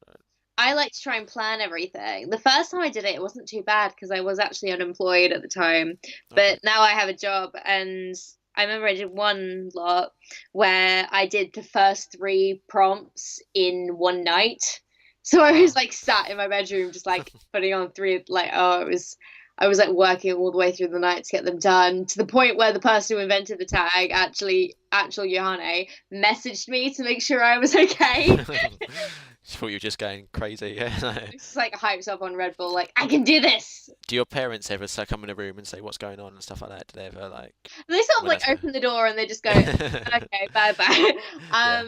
B: I like to try and plan everything. The first time I did it, it wasn't too bad because I was actually unemployed at the time.
A: Okay.
B: But now I have a job, and I remember I did one lot where I did the first three prompts in one night. So I was
A: Wow.
B: like sat in my bedroom, just like putting on three, like, oh, it was. I was like working all the way through the night to get them done to the point where the person who invented the tag, actual Johanne, messaged me to make sure I was okay.
A: Just thought you were just going crazy. Yeah.
B: It's like hyped up on Red Bull, like I can do this.
A: Do your parents ever come in the room and say what's going on and stuff like that? Do they ever like
B: They sort of
A: when
B: like
A: that's
B: open the door and they just go, okay, bye bye.
A: yeah.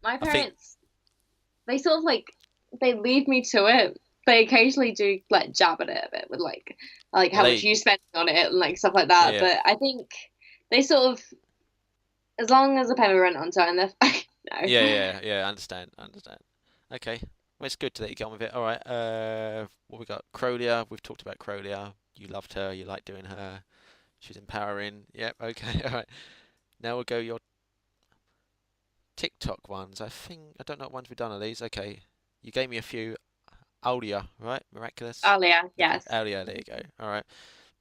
B: My
A: I think
B: parents, they sort of like they leave me to it. They occasionally do like jab at it a bit with like
A: well
B: how much
A: they
B: you spend on it and like stuff like that.
A: yeah
B: But I think they sort of, as long as I pay my rent on time, they're fine. No.
A: yeah. I understand. I understand. Okay. Well, it's good to let you get on with it. All right. What we got? Crolia. We've talked about Crolia. You loved her. You liked doing her. She's empowering. Yep. Okay. All right. Now we'll go your TikTok ones. I don't know what ones we've done of these. Okay. You gave me a few. Alia, right? Miraculous.
B: Oh yeah,
A: Okay.
B: yes.
A: Alia. There you go. All right.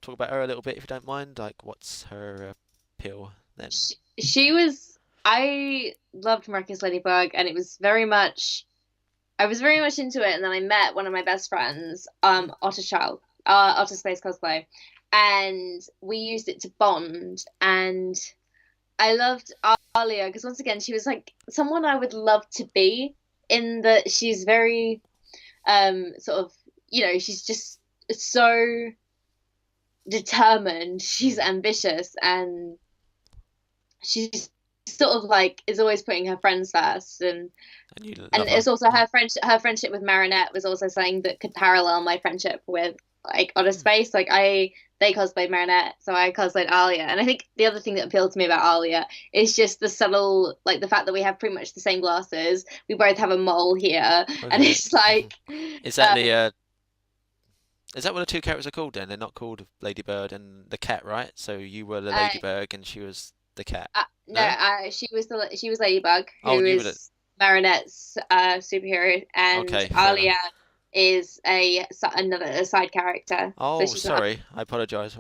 A: Talk about her a little bit if you don't mind. Like, what's her appeal then?
B: she was. I loved Miraculous Ladybug, and it was very much. I was very much into it, and then I met one of my best friends, Otter Child, Otter Space Cosplay, and we used it to bond. And I loved Alia because once again, she was like someone I would love to be. In that she's very, sort of, she's just so determined. She's ambitious, and she's sort of like is always putting her friends first.
A: And you
B: And
A: love her.
B: it's also her friendship with Marinette was also something that could parallel my friendship with like Outer
A: Mm.
B: Space. Like they cosplayed Marinette, so I cosplayed Alia. And I think the other thing that appealed to me about Alia is just the subtle, like the fact that we have pretty much the same glasses. We both have a mole here, and
A: Okay.
B: it's like,
A: Is that
B: uh,
A: the is that what the two characters are called then? They're not called Ladybird and the cat, right? So you were the
B: uh,
A: Ladybird and she was the cat.
B: no,
A: No?
B: she was Ladybug,
A: Oh,
B: who
A: and you were the
B: is Marinette's superhero, and
A: okay, fair enough.
B: Alia is another a side character. So
A: Oh,
B: she's not.
A: sorry. I apologize.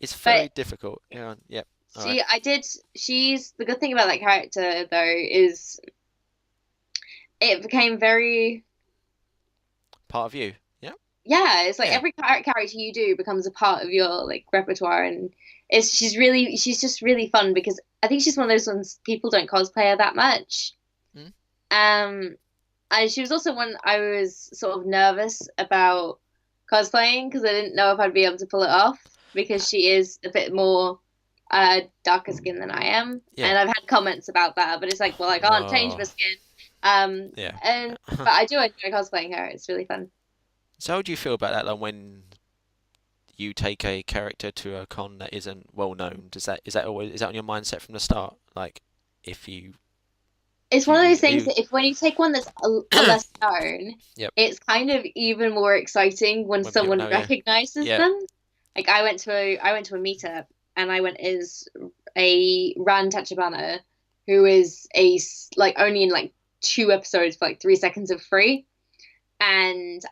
A: It's very
B: But
A: difficult. Yeah. Yep. All right.
B: She, I did. She's the good thing about that character though is it became very
A: Part of you. Yeah.
B: yeah. It's like
A: Yeah.
B: every character you do becomes a part of your like repertoire, and she's just really fun because I think she's one of those ones people don't cosplay her that much.
A: Mm.
B: Um, and she was also one I was sort of nervous about cosplaying because I didn't know if I'd be able to pull it off because she is a bit more darker skin than I am,
A: Yeah.
B: and I've had comments about that. But it's like, well, I can't change
A: Oh,
B: my skin.
A: yeah.
B: And but I do enjoy cosplaying her. It's really fun.
A: So how do you feel about that, like when you take a character to a con that isn't well known? Is that on your mindset from the start? Like, if you
B: It's
A: do
B: one of
A: you,
B: those things that if when you take one that's a less known,
A: yep,
B: it's kind of even more exciting when
A: when people
B: someone
A: know you.
B: recognizes
A: Yeah.
B: them. Like I went to a meetup and I went as a Ran Tachibana, who is like only in like 2 episodes for like 3 seconds of free, and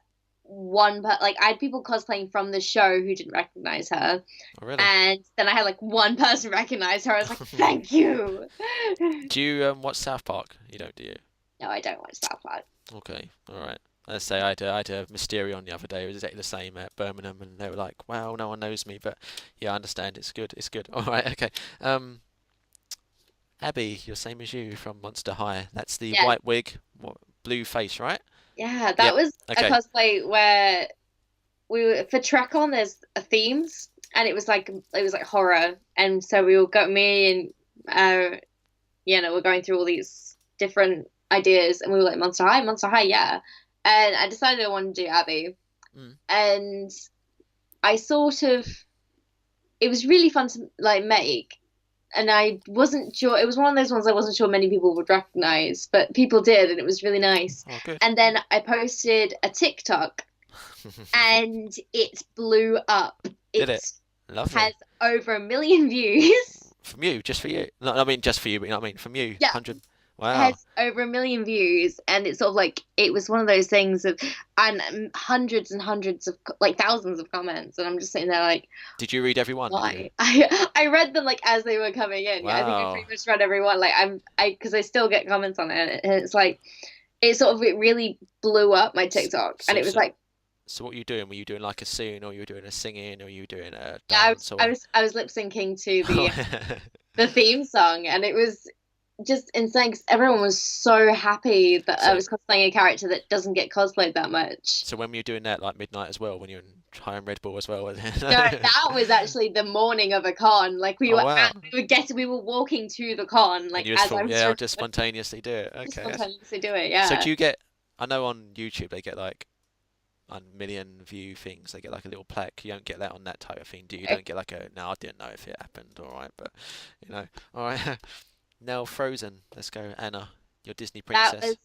B: like I had people cosplaying from the show who didn't recognize her,
A: Oh, really?
B: and then I had like one person recognize her. I was like, thank you.
A: Do you watch South Park? You don't, do you?
B: No, I don't watch South Park.
A: Okay, all right. Let's say I had a Mysterion the other day. It was exactly the same at Birmingham, and they were like, "Wow, no one knows me." But yeah, I understand. It's good. It's good. All right. Okay. Abby, you're same as you from Monster High. That's the
B: Yeah,
A: white wig, blue face, right?
B: yeah, that
A: Yep.
B: was a
A: Okay.
B: cosplay where we were for Trekon. There's themes, and it was like horror, and so we all got me and we're going through all these different ideas, and we were like Monster High, yeah. And I decided I wanted to do Abby,
A: Mm.
B: and I sort of it was really fun to like make, and I wasn't sure. It was one of those ones I wasn't sure many people would recognize, but people did, and it was really nice.
A: Oh, good.
B: And then I posted a TikTok, and it blew up.
A: Did it?
B: It
A: Lovely.
B: has over 1 million views.
A: From you, just for you. No, I mean just for you, but you know what I mean from you.
B: Yeah,
A: 100. Wow.
B: has over 1 million views, and it's sort of like it was one of those things of and hundreds and hundreds of like thousands of comments, and I'm just sitting there like,
A: Did you read every one? Did you?
B: why? I read them like as they were coming in. Yeah, I think I
A: Wow.
B: pretty much read every one. Like I because I still get comments on it, and it's like it really blew up my TikTok, and
A: So,
B: it was
A: so,
B: like
A: so what were you doing? Were you doing like a sing, or you were doing a singing, or you were doing a
B: yeah,
A: dance, or?
B: I was lip syncing to the theme song, and it was just insane because everyone was so happy that I
A: So,
B: was cosplaying a character that doesn't get cosplayed that much.
A: so when were you doing that? Like midnight as well? When you're in High and Red Bull as well?
B: No, that was actually the morning of a con. Like
A: Oh wow!
B: we were walking to the con,
A: And
B: like
A: you just
B: as I
A: thought,
B: was
A: yeah, I'll
B: trying
A: just spontaneously do it.
B: to
A: Okay.
B: spontaneously do it.
A: So
B: Yeah.
A: do you get? I know on YouTube they get like a million view things. They get like a little plaque. You don't get that on that type of thing, do you? You don't get like a. No, I didn't know if it happened. All right, but you know, all right. Now Frozen. Let's go, Anna. Your Disney
B: That was
A: princess.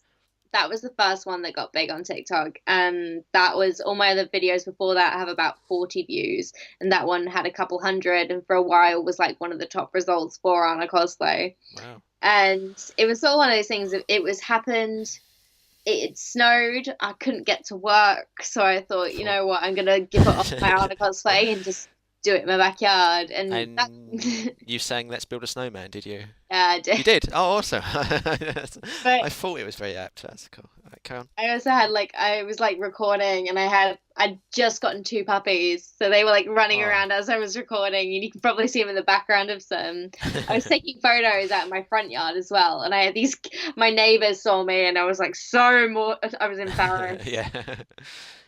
B: that was the first one that got big on TikTok. That was all my other videos before that have about 40 views, and that one had a couple hundred, and for a while was like one of the top results for on a cosplay.
A: Wow.
B: And it was sort of one of those things. It was happened. It snowed. I couldn't get to work, so I thought, you
A: Thought.
B: know what, I'm gonna give it off my Anna cosplay and just do it in my backyard, and that
A: And you sang "Let's Build a Snowman," did you?
B: yeah, I
A: You
B: did.
A: did. Oh, awesome.
B: But
A: I thought it was very apt. That's cool. All right, carry on.
B: I also had like I was like recording, and I'd just gotten two puppies, so they were like running
A: Oh.
B: around as I was recording, and you can probably see them in the background of some. I was taking photos out in my front yard as well, and I had these. My neighbors saw me, and I was like so more. I was embarrassed.
A: Yeah.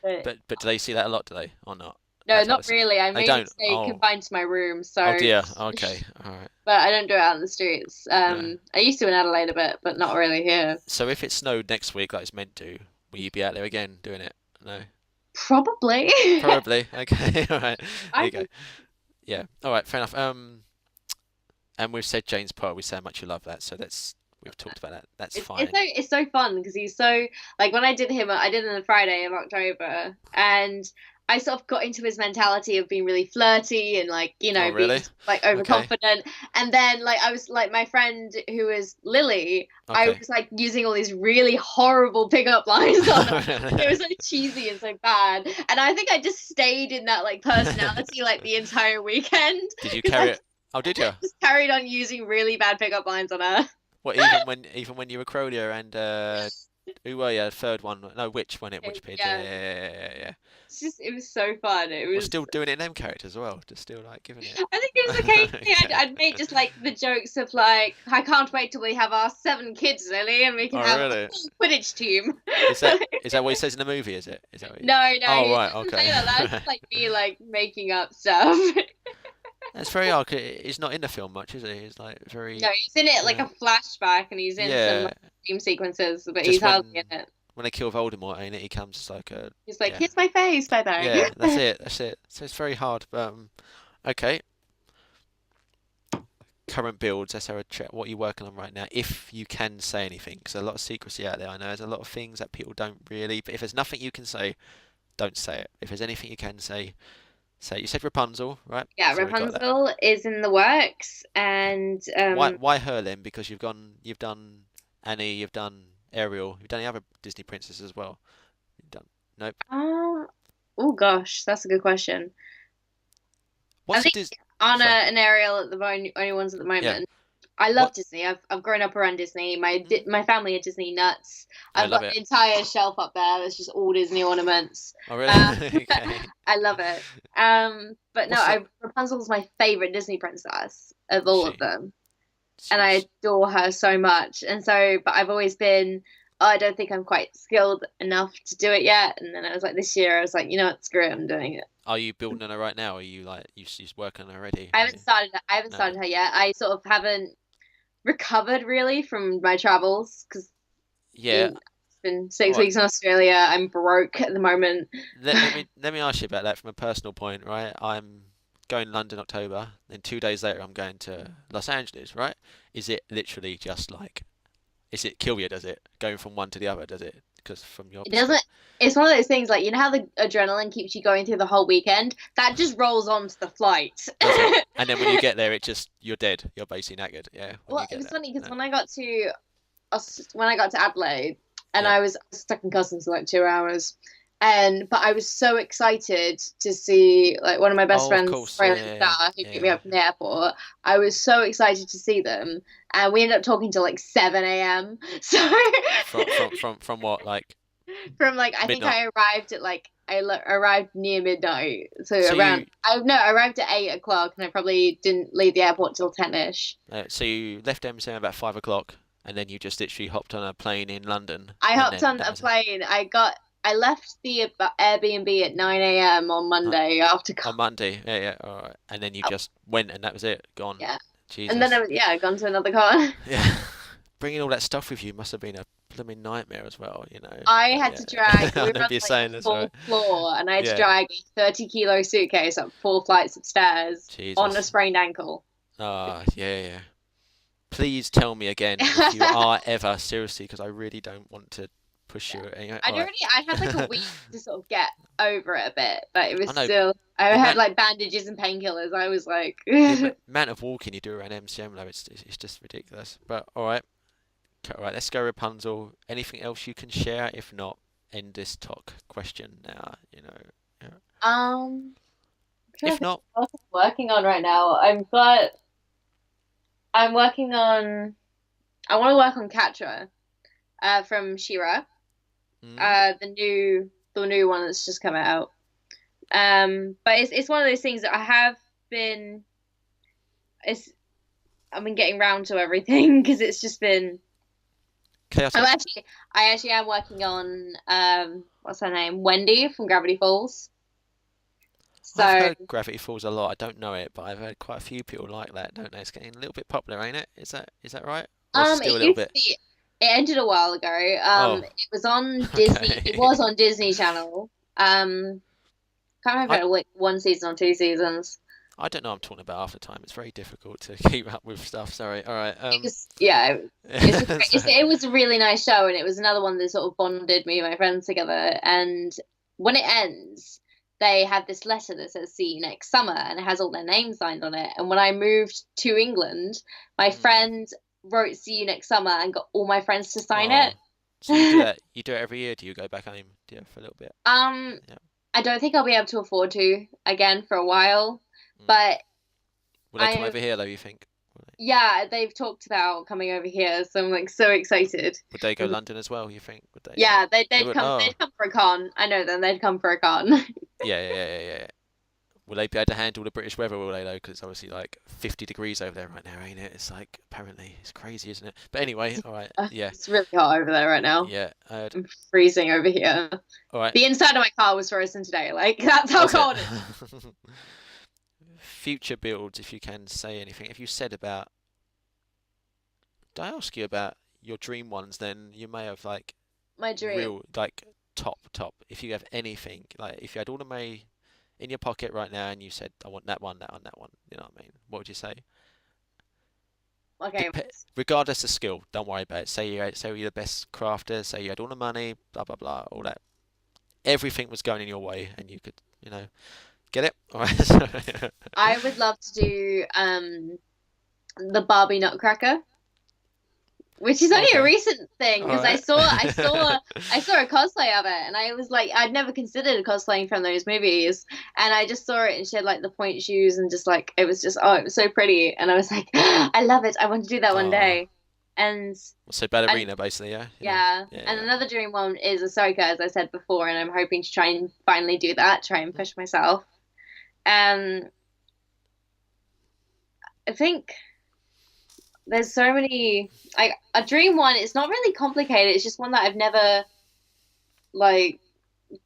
B: But
A: But do they see that a lot, do they? Or not?
B: no,
A: That type
B: not
A: of stuff.
B: really. I
A: They
B: mainly
A: don't.
B: stay
A: Oh.
B: confined to my room,
A: Oh
B: so
A: dear. Okay. All right.
B: but I don't do it out in the streets.
A: No.
B: I used to in Adelaide a bit, but not really here.
A: So if it snowed next week like it's meant to, will you be out there again doing it? No.
B: Probably.
A: Probably. Okay. All right. There
B: I
A: you go. Yeah. All right. Fair enough. And we've said James Potter. We say how much you love that. So we've talked about that. That's fine.
B: it's so fun because he's so like when I did him, I did it on the Friday of October, and I sort of got into his mentality of being really flirty and like
A: Oh
B: being
A: really?
B: like
A: Okay.
B: overconfident, and then like I was like my friend who was Lily, I
A: Okay.
B: was like using all these really horrible pickup lines on her. It was so cheesy and so bad, and I think I just stayed in that like personality like the entire weekend
A: Did you
B: because
A: carry
B: I
A: it? Oh, did you?
B: just carried on using really bad pickup lines on her.
A: What even when you were Crowley and who were you? Third one? No, which page? Yeah,
B: Yeah,
A: yeah, yeah, yeah, yeah.
B: it's just it was so fun. It
A: Well,
B: was.
A: still doing it in them characters as well. Just still like giving it.
B: I think it was occasionally
A: Okay.
B: I'd make just like the jokes of like I can't wait till we have our 7 kids, Lily, and we can
A: Oh,
B: have a
A: really?
B: full Quidditch team.
A: Is that what he says in the movie? Is it? Is that what?
B: No,
A: Oh,
B: he
A: right.
B: doesn't say
A: Okay.
B: that. That's just like me like making up stuff.
A: That's very odd. He's not in the film much, is he? He's like
B: No,
A: very.
B: he's in it like
A: Yeah.
B: a flashback, and he's in some
A: Yeah.
B: like, dream sequences, but he's
A: Just
B: hardly in
A: when
B: it.
A: when they kill Voldemort, ain't it? He comes as like a.
B: He's like,
A: Yeah.
B: here's my face, bye bye.
A: Yeah. That's it. That's it. So it's very hard. But okay. Current builds. Let's have a check. What are you working on right now? If you can say anything, because there's a lot of secrecy out there. I know there's a lot of things that people don't really. But if there's nothing you can say, don't say it. If there's anything you can say, say it. You said Rapunzel, right?
B: Yeah,
A: So we got that.
B: Rapunzel is in the works, and
A: Why her then? Because you've done Annie, you've done Ariel, you've done the other Disney princesses as well. You've done. Nope.
B: uh, oh gosh, that's a good question. I
A: What's the
B: think
A: Dis?
B: Anna
A: Sorry.
B: and Ariel are the only ones at the
A: Yeah.
B: moment. I love
A: What?
B: Disney. I've grown up around Disney.
A: Mm,
B: My family are Disney nuts.
A: I
B: I've
A: love
B: got
A: it.
B: an entire shelf up there that's just all Disney ornaments.
A: Oh really?
B: Um,
A: Okay.
B: I love it. But no,
A: What's the?
B: Rapunzel's my favorite Disney princess of
A: Is
B: all of
A: she?
B: them, and I
A: She's.
B: adore her so much. And so, but I've always been, oh, I don't think I'm quite skilled enough to do it yet. And then I was like, this year, I was like, you know what, screw it, I'm doing it.
A: Are you building on her right now? Are you like she's working on her already?
B: I haven't started. I haven't
A: No.
B: started her yet. I sort of haven't recovered really from my travels because
A: Yeah.
B: it's been
A: All
B: six
A: right.
B: weeks in Australia. I'm broke at the moment.
A: Let me ask you about that from a personal point, right? I'm going to London October, then 2 days later I'm going to Los Angeles, right? Is it literally just like, is it kill you, does it? Going from one to the other, does it? Because from your
B: It doesn't.
A: perspective,
B: It's one of those things like you know how the adrenaline keeps you going through the whole weekend. That just rolls onto the flight.
A: does it? And then when you get there, you're dead. You're basically knackered. Yeah, when
B: Well,
A: you
B: it
A: get
B: was
A: there.
B: funny because
A: No.
B: when I got to Adelaide, and
A: Yeah.
B: I was stuck in customs for like 2 hours, but I was so excited to see like one of my best
A: Oh, of
B: friends,
A: course. Yeah,
B: Braylon
A: yeah,
B: Star, who
A: yeah.
B: picked me
A: Yeah.
B: up from the airport. I was so excited to see them, and we ended up talking till like 7 a.m. So
A: From what, like
B: from like I think
A: midnight?
B: I arrived at like arrived near midnight, so
A: So
B: around
A: you
B: I arrived at 8 o'clock, and I probably didn't leave the airport till 10ish.
A: so you left MCM about 5 o'clock, and then you just literally hopped on a plane in London,
B: I
A: and
B: hopped
A: then
B: on
A: that
B: a
A: was it.
B: plane. I left the Airbnb at 9 a.m. on
A: Uh,
B: Monday after
A: on Monday, yeah, yeah, all right. And then you just went, and that was it, gone.
B: yeah, and then
A: Jesus.
B: I'd gone to another con.
A: Yeah. Bringing all that stuff with you must have been a blooming nightmare as well, you know.
B: I
A: But
B: had
A: yeah,
B: to drag.
A: I
B: We were
A: remember
B: on
A: you
B: like
A: saying
B: the
A: this, right?
B: fourth floor, and I had to
A: Yeah.
B: drag a 30-kilo suitcase up 4 flights of stairs on a
A: Jesus.
B: sprained ankle.
A: Ah, yeah, yeah. Please tell me again if you are ever, seriously, because I really don't want to push you. Anyway, all right.
B: I had like a week to sort of get over it a bit, but it
A: I
B: was
A: know
B: still. I
A: the
B: had
A: amount,
B: like bandages and painkillers. I was like,
A: the amount of walking you do around MCM, though, it's just ridiculous. But all right, all right. Let's go Rapunzel. Anything else you can share? If not, end this talk question now. You know. Yeah.
B: um, trying to
A: If
B: think
A: not,
B: what I'm working on right now. I'm working on I want to work on Catra, from Shira,
A: mm,
B: the new one that's just come out. But it's one of those things that I have been it's I've been getting round to everything because it's just been I'm
A: chaotic.
B: actually I actually am working on what's her name? Wendy from Gravity Falls.
A: I've
B: So
A: heard Gravity Falls a lot. I don't know it, but I've heard quite a few people like that, don't they? It's getting a little bit popular, ain't it? Is that right? Or is it still
B: it
A: a little
B: used to
A: bit?
B: be it ended a while ago.
A: Oh,
B: It was on Disney. It
A: okay.
B: was on Disney Channel. Can't remember if
A: I
B: it had like one season or two seasons.
A: I don't know. I'm talking about half the time. It's very difficult to keep up with stuff. Sorry. All right.
B: Yeah,
A: Sorry.
B: it was a really nice show, and it was another one that sort of bonded me and my friends together. And when it ends, they have this letter that says "See you next summer," and it has all their names signed on it. And when I moved to England, my
A: Hmm.
B: friend wrote "See you next summer" and got all my friends to sign
A: Oh,
B: it.
A: so you do that? You do it every year? Do you go back home? Do you, for a little bit?
B: Um,
A: Yeah.
B: I don't think I'll be able to afford to again for a while,
A: Mm.
B: but
A: Will they come
B: I
A: over here though? You think?
B: yeah, they've talked about coming over here, so I'm like so excited.
A: Would they go London as well? You think? Would they like?
B: Yeah,
A: They would. Oh,
B: they'd come for a con. I know them, they'd come for a con.
A: yeah, yeah, yeah, yeah, yeah. Will they be able to handle the British weather? Will they though? Because it's obviously like 50 degrees over there right now, ain't it? It's like apparently it's crazy, isn't it? But anyway, all right. Yeah,
B: It's really hot over there right now.
A: yeah. I heard.
B: I'm freezing over here.
A: All right.
B: The inside of my car was frozen today. Like that's how
A: Was it?
B: cold it is.
A: Future builds, if you can say anything. If you said about, did I ask you about your dream ones? Then you may have like
B: My dream.
A: real like top. If you have anything, like if you had all the money in your pocket right now and you said, I want that one, that one, that one. You know what I mean? What would you say?
B: Okay.
A: Dep Regardless of skill, don't worry about it. Say you're the best crafter. Say you had all the money, blah blah blah, all that. Everything was going in your way, and you could, get it. All right.
B: I would love to do the Barbie Nutcracker. Which is only a
A: Okay.
B: recent thing
A: All
B: because
A: right.
B: I saw a cosplay of it and I was like I'd never considered cosplaying from those movies and I just saw it and she had like the point shoes and just like it was just it was so pretty and I was like I love it I want to do that one
A: Oh,
B: day and
A: so
B: and
A: ballerina, basically, yeah,
B: yeah
A: yeah,
B: and
A: yeah.
B: another dream one is Ahsoka as I said before and I'm hoping to try and finally do that try and
A: Mm.
B: push myself um I think there's so many like a dream one it's not really complicated it's just one that I've never like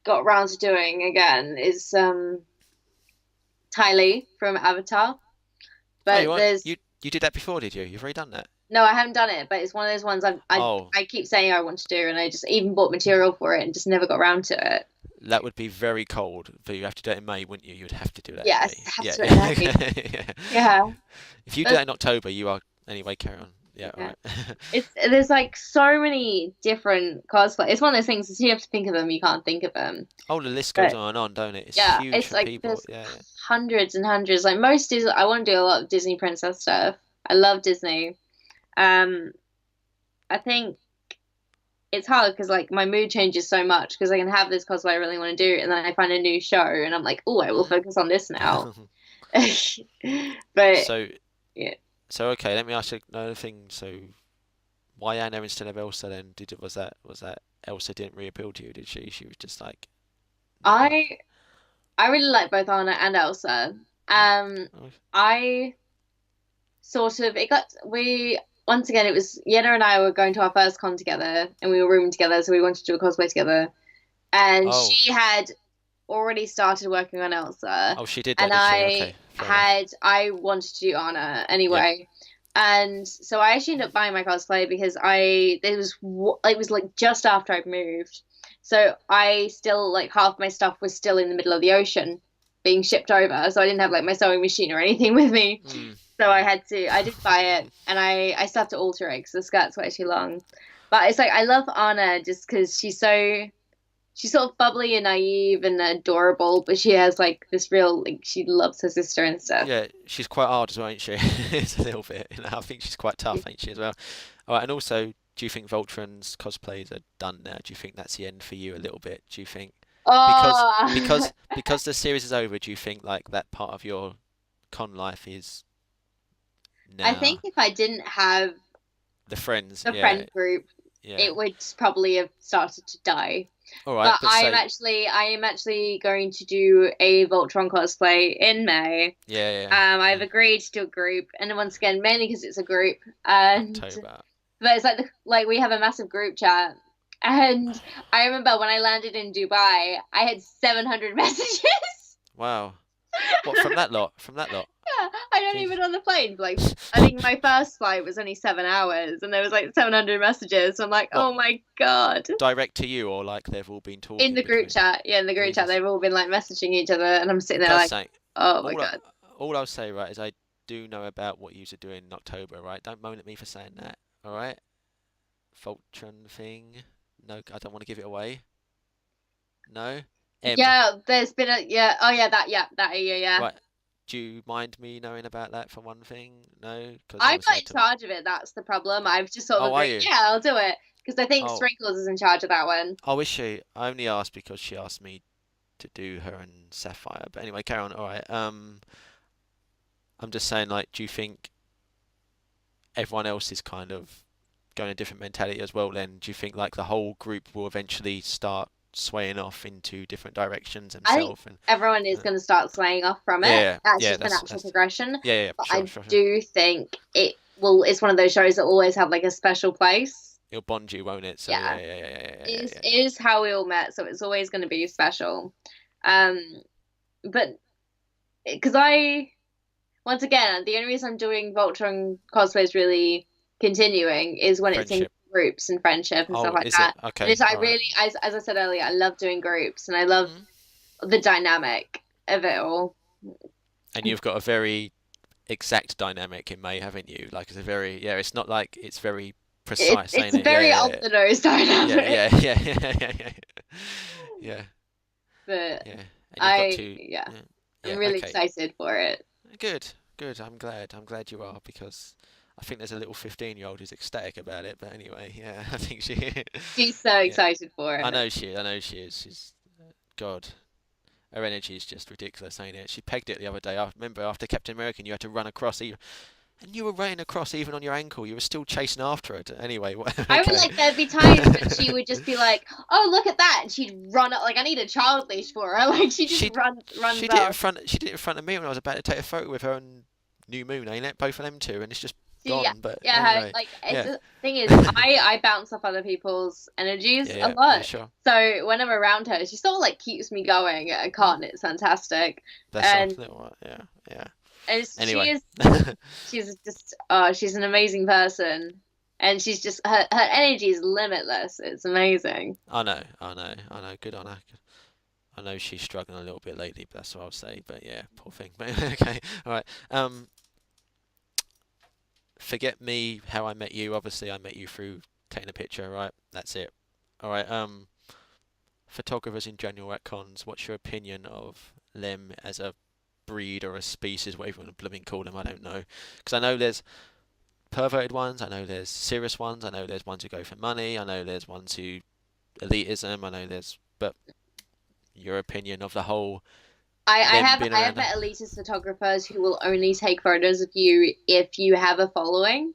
B: got around to doing again is Ty Lee from Avatar.
A: Oh, you
B: But
A: want
B: there's
A: you did that before, did you? You've already done that.
B: no, I haven't done it, but it's one of those ones
A: Oh,
B: I keep saying I want to do, and I just even bought material for it and just never got around to it.
A: that would be very cold, but you have to do it in May, wouldn't you? You'd have to do that in
B: Yes,
A: May.
B: I have
A: Yeah,
B: to do it in May.
A: yeah.
B: Yeah,
A: If you do
B: but
A: that in October, you are anyway. Carry on. Yeah, all
B: yeah,
A: right.
B: it's there's like so many different cosplay. It's one of those things. As you have to think of them, you can't think of them.
A: Oh, the list goes
B: But
A: on and on, don't it? It's
B: yeah,
A: huge
B: it's
A: for
B: like
A: people.
B: there's
A: Yeah, yeah.
B: hundreds and hundreds. Like most Disney, I want to do a lot of Disney princess stuff. I love Disney. Um, I think it's hard because like my mood changes so much because I can have this cosplay I really want to do and then I find a new show and I'm like, oh, I will focus on this now.
A: Mm.
B: But
A: So,
B: yeah,
A: so okay. Let me ask you another thing. So, why Anna instead of Elsa then? Was that Elsa didn't reappeal to you? Did she? She was just like not.
B: I I really like both Anna and Elsa.
A: Mm,
B: Um,
A: oh,
B: I sort of it got we once again it was Yenna and I were going to our first con together and we were rooming together so we wanted to do a cosplay together and
A: oh,
B: she had already started working on Elsa,
A: oh, she did that,
B: and
A: did she? Okay, fair enough.
B: I wanted to do Anna
A: Yeah.
B: anyway, and so I actually ended up buying my cosplay because it was like just after I'd moved, so I still like half my stuff was still in the middle of the ocean being shipped over, so I didn't have like my sewing machine or anything with me.
A: Mm,
B: So
A: mm.
B: I did buy it, and I still have to alter it because the skirt's way too long. But it's like I love Anna just because she's sort of bubbly and naive and adorable, but she has like this real like she loves her sister and stuff.
A: Yeah, she's quite hard as well, ain't she? It's a little bit. I think she's quite tough, ain't she, as well? All right, and also, do you think Voltron's cosplays are done now? Do you think that's the end for you a little bit? Do you think? Because
B: Oh,
A: because the series is over, do you think like that part of your con life is
B: I think
A: now
B: if I didn't have
A: the friends?
B: the
A: Yeah,
B: friend group,
A: yeah.
B: it would probably have started to die.
A: All right,
B: But
A: but say
B: I am actually going to do a Voltron cosplay in May.
A: yeah, yeah,
B: I've
A: yeah.
B: agreed to a group, and once again, mainly because it's a group, and
A: October.
B: but it's like like we have a massive group chat, and I remember when I landed in Dubai, I had 700 messages.
A: Wow. What from that lot? From that lot?
B: Yeah, I don't
A: Jeez.
B: even on the plane. Like, I think my first flight was only 7 hours, and there was like 700 messages. So I'm like,
A: What
B: oh my God.
A: direct to you or like they've all been
B: In
A: talking
B: the group
A: between?
B: chat, yeah, in the group chat,
A: Jesus.
B: they've all been like messaging each other, and I'm sitting there
A: God's
B: like,
A: sake.
B: oh my
A: All I,
B: God.
A: all I'll say, right, is I do know about what you are doing in October, right? Don't moan at me for saying that, all right? Voltron thing. No, I don't want to give it away. No. M.
B: Yeah, there's been a yeah, oh yeah, yeah.
A: Right. Do you mind me knowing about that for one thing? No, because
B: I'm
A: obviously
B: not
A: I
B: in
A: took.
B: charge of it. That's the problem. I've just sort of
A: Oh, are
B: agreed,
A: you?
B: yeah, I'll do it because I think
A: Oh,
B: Sprinkles is in charge of that one.
A: I wish she. I only asked because she asked me to do her and Sapphire. But anyway, carry on. All right. I'm just saying, like, do you think everyone else is kind of going a different mentality as well? Then do you think like the whole group will eventually start swaying off into different directions
B: I think
A: themselves? And
B: everyone is
A: uh,
B: going to start swaying off from it.
A: yeah,
B: That's
A: yeah,
B: just the natural
A: that's
B: progression.
A: yeah, yeah,
B: But
A: sure,
B: I
A: sure, sure.
B: do think it will. It's one of those shows that always have like a special place.
A: It'll bond you, won't it? So yeah,
B: Yeah,
A: yeah, yeah, yeah, yeah, yeah,
B: it
A: yeah, yeah.
B: is how we all met, so it's always going to be special. Um, but because I once again, the only reason I'm doing Voltron cosplays really continuing is when it's in
A: Friendship.
B: groups and friendship and stuff
A: Oh,
B: like
A: is it?
B: that. And
A: Okay,
B: it's I
A: all right.
B: really, as I said earlier, I love doing groups and I love
A: Mm.
B: the dynamic of it all.
A: And you've got a very exact dynamic in May, haven't you? Like it's a very yeah. It's not like it's very precise,
B: It's
A: ain't
B: a
A: it? Yeah,
B: very
A: yeah,
B: on
A: yeah.
B: the nose
A: Yeah,
B: dynamic,
A: yeah, yeah, yeah, yeah, yeah, yeah,
B: but
A: yeah. And you've got
B: I
A: to,
B: yeah,
A: yeah,
B: I'm
A: yeah.
B: really
A: Okay,
B: excited for it.
A: good, good. I'm glad. I'm glad you are because I think there's a little 15-year-old who's ecstatic about it. But anyway, yeah, I think she,
B: She's so
A: yeah,
B: excited for
A: I
B: it.
A: know she, I know she is. She's God. Her energy is just ridiculous, ain't it? She pegged it the other day. I remember after Captain America, you had to run across, and you were running across even on your ankle. You were still chasing after it. Anyway,
B: I would
A: okay.
B: like there'd be times when she would just be like, "Oh, look at that," and she'd run up like I need a child leash for her. Like she just
A: She
B: runs
A: she did it in
B: off.
A: front. She did it in front of me when I was about to take a photo with her on New Moon, ain't it? Both of them two, and it's just
B: See, yeah,
A: gone. But
B: yeah.
A: anyway,
B: Like it's
A: yeah,
B: the thing is, I bounce off other people's energies
A: yeah,
B: a
A: yeah, yeah,
B: lot.
A: sure.
B: So when I'm around her, she sort of like keeps me going. I
A: Mm,
B: can't. It's fantastic,
A: bless her.
B: and
A: Little one, yeah, yeah.
B: she
A: Anyway,
B: is she's just she's an amazing person, and she's just her energy is limitless. It's amazing.
A: I know, I know, I know. Good on her. I know she's struggling a little bit lately, but that's what I'll say. But yeah, poor thing. But okay, all right. Forget me. How I met you. Obviously, I met you through taking a picture. Right. That's it. All right. Photographers in general at cons. What's your opinion of them as a breed or a species, whatever you want to blooming call them? I don't know. Because I know there's perverted ones. I know there's serious ones. I know there's ones who go for money. I know there's ones who elitism. I know there's. But your opinion of the whole them being
B: I have
A: around.
B: met elitist photographers who will only take photos of you if you have a following.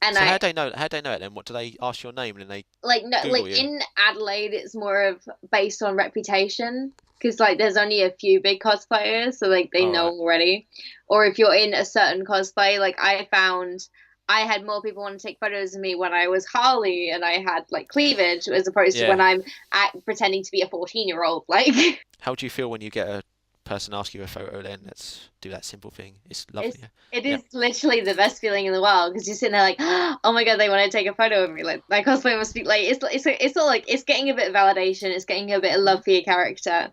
B: And
A: So how
B: I
A: do they know? How do they know it then? What do they ask your name and then they
B: like no
A: Google
B: like
A: you?
B: in Adelaide it's more of based on reputation because like there's only a few big cosplayers so like they
A: All
B: know
A: right.
B: already. Or if you're in a certain cosplay, like I found I had more people want to take photos of me when I was Harley and I had like cleavage as opposed to when
A: Yeah.
B: I'm pretending to be a 14-year-old like
A: How do you feel when you get a person ask you a photo? Then let's do that simple thing. It's lovely.
B: It's it
A: Yeah.
B: is literally the best feeling in the world because you're sitting there like, oh my God, they want to take a photo of me. Like my cosplay must be like it's all like it's getting a bit of validation, it's getting a bit of
A: Hmm.
B: love for your character,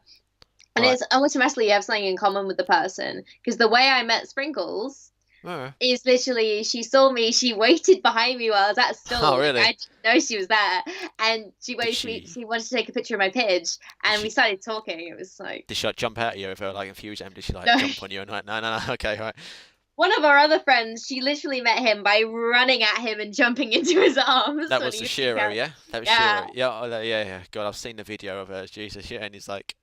B: and
A: All right.
B: it's automatically you have something in common with the person. Because the way I met Sprinkles
A: All right.
B: is literally she saw me, she waited behind me while I was at a
A: Oh
B: stall, like I
A: really?
B: didn't know she was there, and she
A: Did
B: waited for me.
A: she?
B: She wanted to take a picture of my pidge,
A: Did
B: and we
A: she?
B: started talking. It was like
A: Did she like jump out at you with her like enthusiasm? Did she like
B: no.
A: jump on you and like no no no okay all right
B: one of our other friends, she literally met him by running at him and jumping into his arms
A: That
B: when
A: was
B: he
A: the
B: was
A: Shiro,
B: out.
A: yeah? That was
B: Yeah,
A: Shiro. Yeah, oh, yeah, yeah. God, I've seen the video of her. Jesus, yeah, and he's like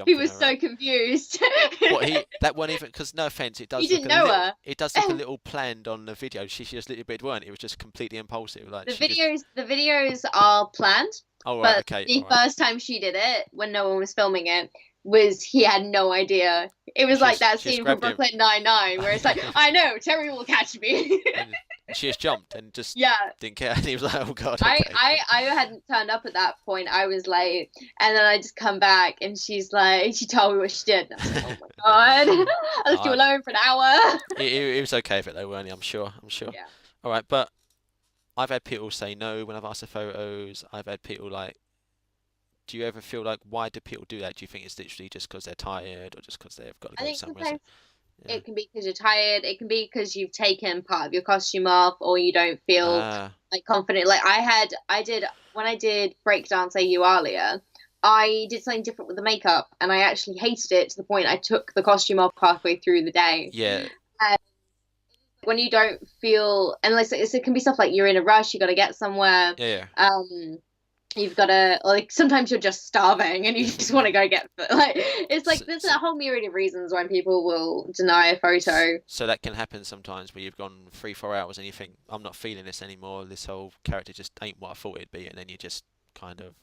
B: he
A: jumping
B: was
A: around.
B: so confused.
A: What he that one even because no offense,
B: He didn't know her.
A: it does look a little planned on the video. She just a little bit weren't. It was just completely impulsive. Like she just
B: The videos are planned,
A: oh right,
B: but
A: okay, all
B: the
A: right.
B: first time she did it, when no one was filming it, was he had no idea. It was like that
A: She just
B: scene from
A: grabbed him.
B: Brooklyn Nine-Nine where it's like, I know, Terry will catch me.
A: and she just jumped and just
B: Yeah.
A: didn't care. And he was like, "Oh God,
B: I,
A: okay."
B: I I hadn't turned up at that point. I was late, and then I just come back, and she's like, she told me what she did. And I was like, oh my god, I left you
A: No,
B: alone for an hour.
A: he was okay with it though, weren't he? I'm sure. I'm sure.
B: Yeah,
A: All right, but I've had people say no when I've asked for photos. I've had people like, do you ever feel like why do people do that? Do you think it's literally just because they're tired or just because they've got to
B: I
A: go
B: think
A: somewhere? So,
B: sometimes
A: yeah.
B: it can be because you're tired. It can be because you've taken part of your costume off, or you don't feel
A: Ah,
B: like confident. Like I did when I did breakdance AU earlier. I did something different with the makeup, and I actually hated it to the point I took the costume off halfway through the day.
A: yeah,
B: When you don't feel, unless it can be stuff like you're in a rush, you got to get somewhere.
A: yeah,
B: Um, you've got to, like, sometimes you're just starving and you
A: yeah.
B: just want to go get like it's like
A: So,
B: there's
A: so,
B: a whole myriad of reasons why people will deny a photo.
A: so that can happen sometimes where you've gone 3, 4 hours and you think I'm not feeling this anymore. This whole character just ain't what I thought it'd be, and then you just kind of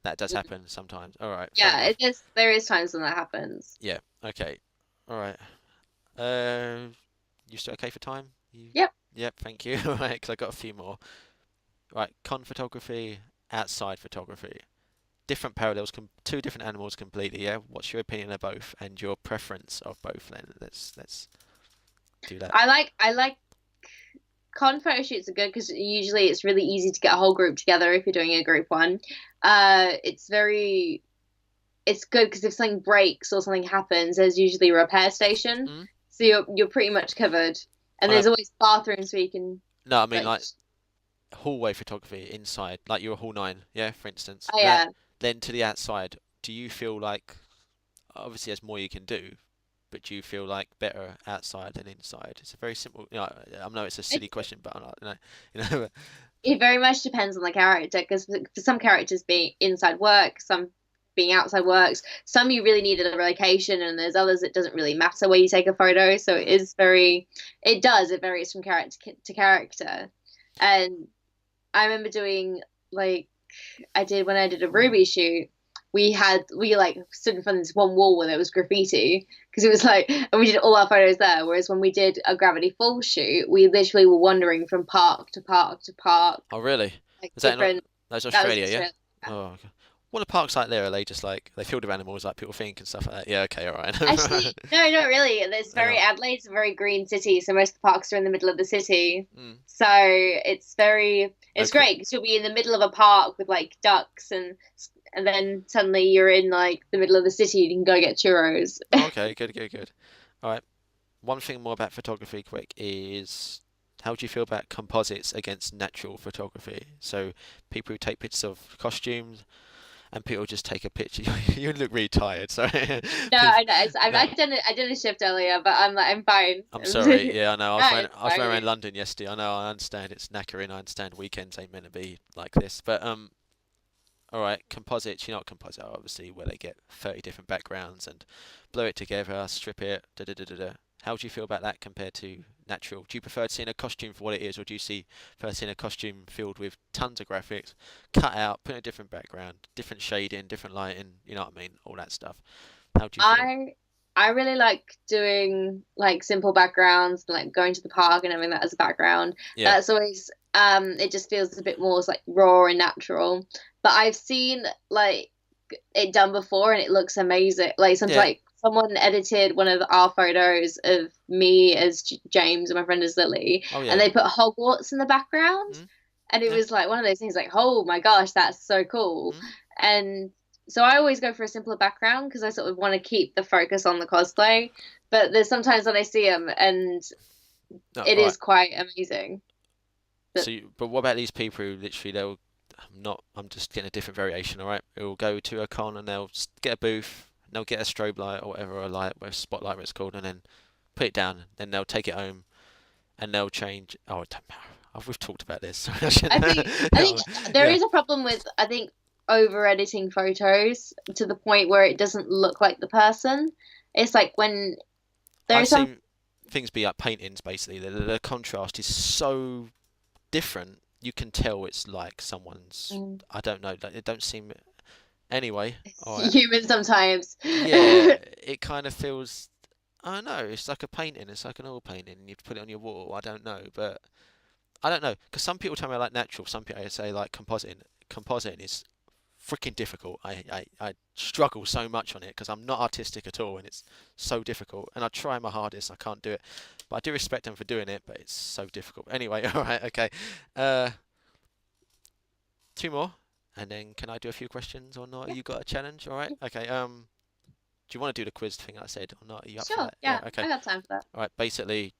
A: that does happen sometimes. All right, fair
B: Yeah,
A: enough.
B: there is times when that happens.
A: Yeah, okay, all right. Uh, you still okay for time?
B: Yep.
A: Yep, thank you. All right, 'cause I got a few more. Right, con photography, outside photography. Different parallels, two different animals completely. Yeah, what's your opinion of both and your preference of both? Then let's do that.
B: I like con photo shoots are good because usually it's really easy to get a whole group together if you're doing a group one. It's good because if something breaks or something happens, there's usually a repair station,
A: Mm?
B: so you're pretty much covered. And
A: Oh no,
B: there's always bathrooms where you can
A: no, I mean
B: like,
A: like hallway photography inside, like you're a hall 9, yeah, for instance.
B: oh
A: That
B: yeah,
A: then to the outside. Do you feel like obviously there's more you can do, but do you feel like better outside than inside? It's a very simple. I know it's a silly
B: it
A: question, but I'm not, you know.
B: it very much depends on the character because for some characters being inside work, some being outside works, some you really need a location, and there's others it doesn't really matter where you take a photo. So it varies from character to character. And I remember doing like I did when I did a Ruby shoot. We like stood in front of this one wall where there was graffiti because it was like, and we did all our photos there. Whereas when we did a Gravity Falls shoot, we literally were wandering from park to park to park,
A: Oh really?
B: like
A: Is that in,
B: different.
A: that's
B: That was
A: Australia? Yeah.
B: Australia.
A: Oh, okay. What are parks like there? Are they just like they filled with animals like people think and stuff like that? Yeah. Okay. All right.
B: Actually, no, not really. It's
A: I
B: very
A: know.
B: Adelaide's a very green city, so most of the parks are in the middle of the city.
A: Mm.
B: So it's
A: Okay.
B: great because you'll be in the middle of a park with like ducks and then suddenly you're in like the middle of the city. You can go get churros.
A: Okay. Good. Good. Good. All right. One thing more about photography, quick, is how do you feel about composites against natural photography? So people who take pictures of costumes and people just take a picture. You look really tired. Sorry.
B: No, I know.
A: No,
B: I did a shift earlier, but I'm fine.
A: I'm sorry. Yeah, I know.
B: That is
A: I was running around
B: fine.
A: London yesterday. I know. I understand it's knackering. I understand weekends ain't meant to be like this. But all right, composites. You know what composite are, obviously, where they get 30 different backgrounds and blow it together, strip it, da da da da da. How do you feel about that compared to natural? Do you prefer seeing a costume for what it is, or do you prefer seeing a costume filled with tons of graphics, cut out, put in a different background, different shading, different lighting? You know what I mean? All that stuff. How do you feel?
B: I I really like doing like simple backgrounds, like going to the park and having that as a background.
A: Yeah.
B: That's always it just feels a bit more like raw and natural. But I've seen like it done before and it looks amazing. Like sometimes
A: Yeah.
B: like someone edited one of our photos of me as James and my friend as Lily,
A: Oh
B: and
A: yeah.
B: they put Hogwarts in the background,
A: Mm?
B: and it
A: Yeah.
B: was like one of those things like, oh my gosh, that's so cool.
A: Mm?
B: And so I always go for a simpler background because I sort of want to keep the focus on the cosplay. But there's sometimes when I see them and
A: No.
B: it
A: All right.
B: is quite amazing. But
A: But what about these people who literally they'll I'm just getting a different variation, all right? They'll go to a con and they'll get a booth, and they'll get a strobe light or whatever, a light, a spotlight, what it's called, and then put it down. Then they'll take it home and they'll change. Oh, I don't know. We've talked about this.
B: I think there
A: Yeah,
B: is a problem with over editing photos to the point where it doesn't look like the person. It's like when
A: I've
B: there's some
A: seen things be like paintings. Basically, the contrast is so different. You can tell it's like someone's.
B: mm,
A: I don't know. Like, it don't seem. Anyway, all right.
B: human sometimes.
A: Yeah, it kind of feels. I don't know. It's like a painting. It's like an oil painting. You put it on your wall. I don't know, but I don't know because some people tell me I like natural. Some people say like compositing. Compositing is freaking difficult. I struggle so much on it because I'm not artistic at all, and it's so difficult. And I try my hardest. I can't do it, but I do respect them for doing it. But it's so difficult. Anyway, all right, okay. Uh, two more, and then can I do a few questions or not?
B: Yeah,
A: You got a challenge? All right, okay. Do you want to do the quiz thing I said or not? Are you up for
B: sure.
A: that? Yeah,
B: Yeah,
A: okay.
B: I got time for that.
A: All right. Basically,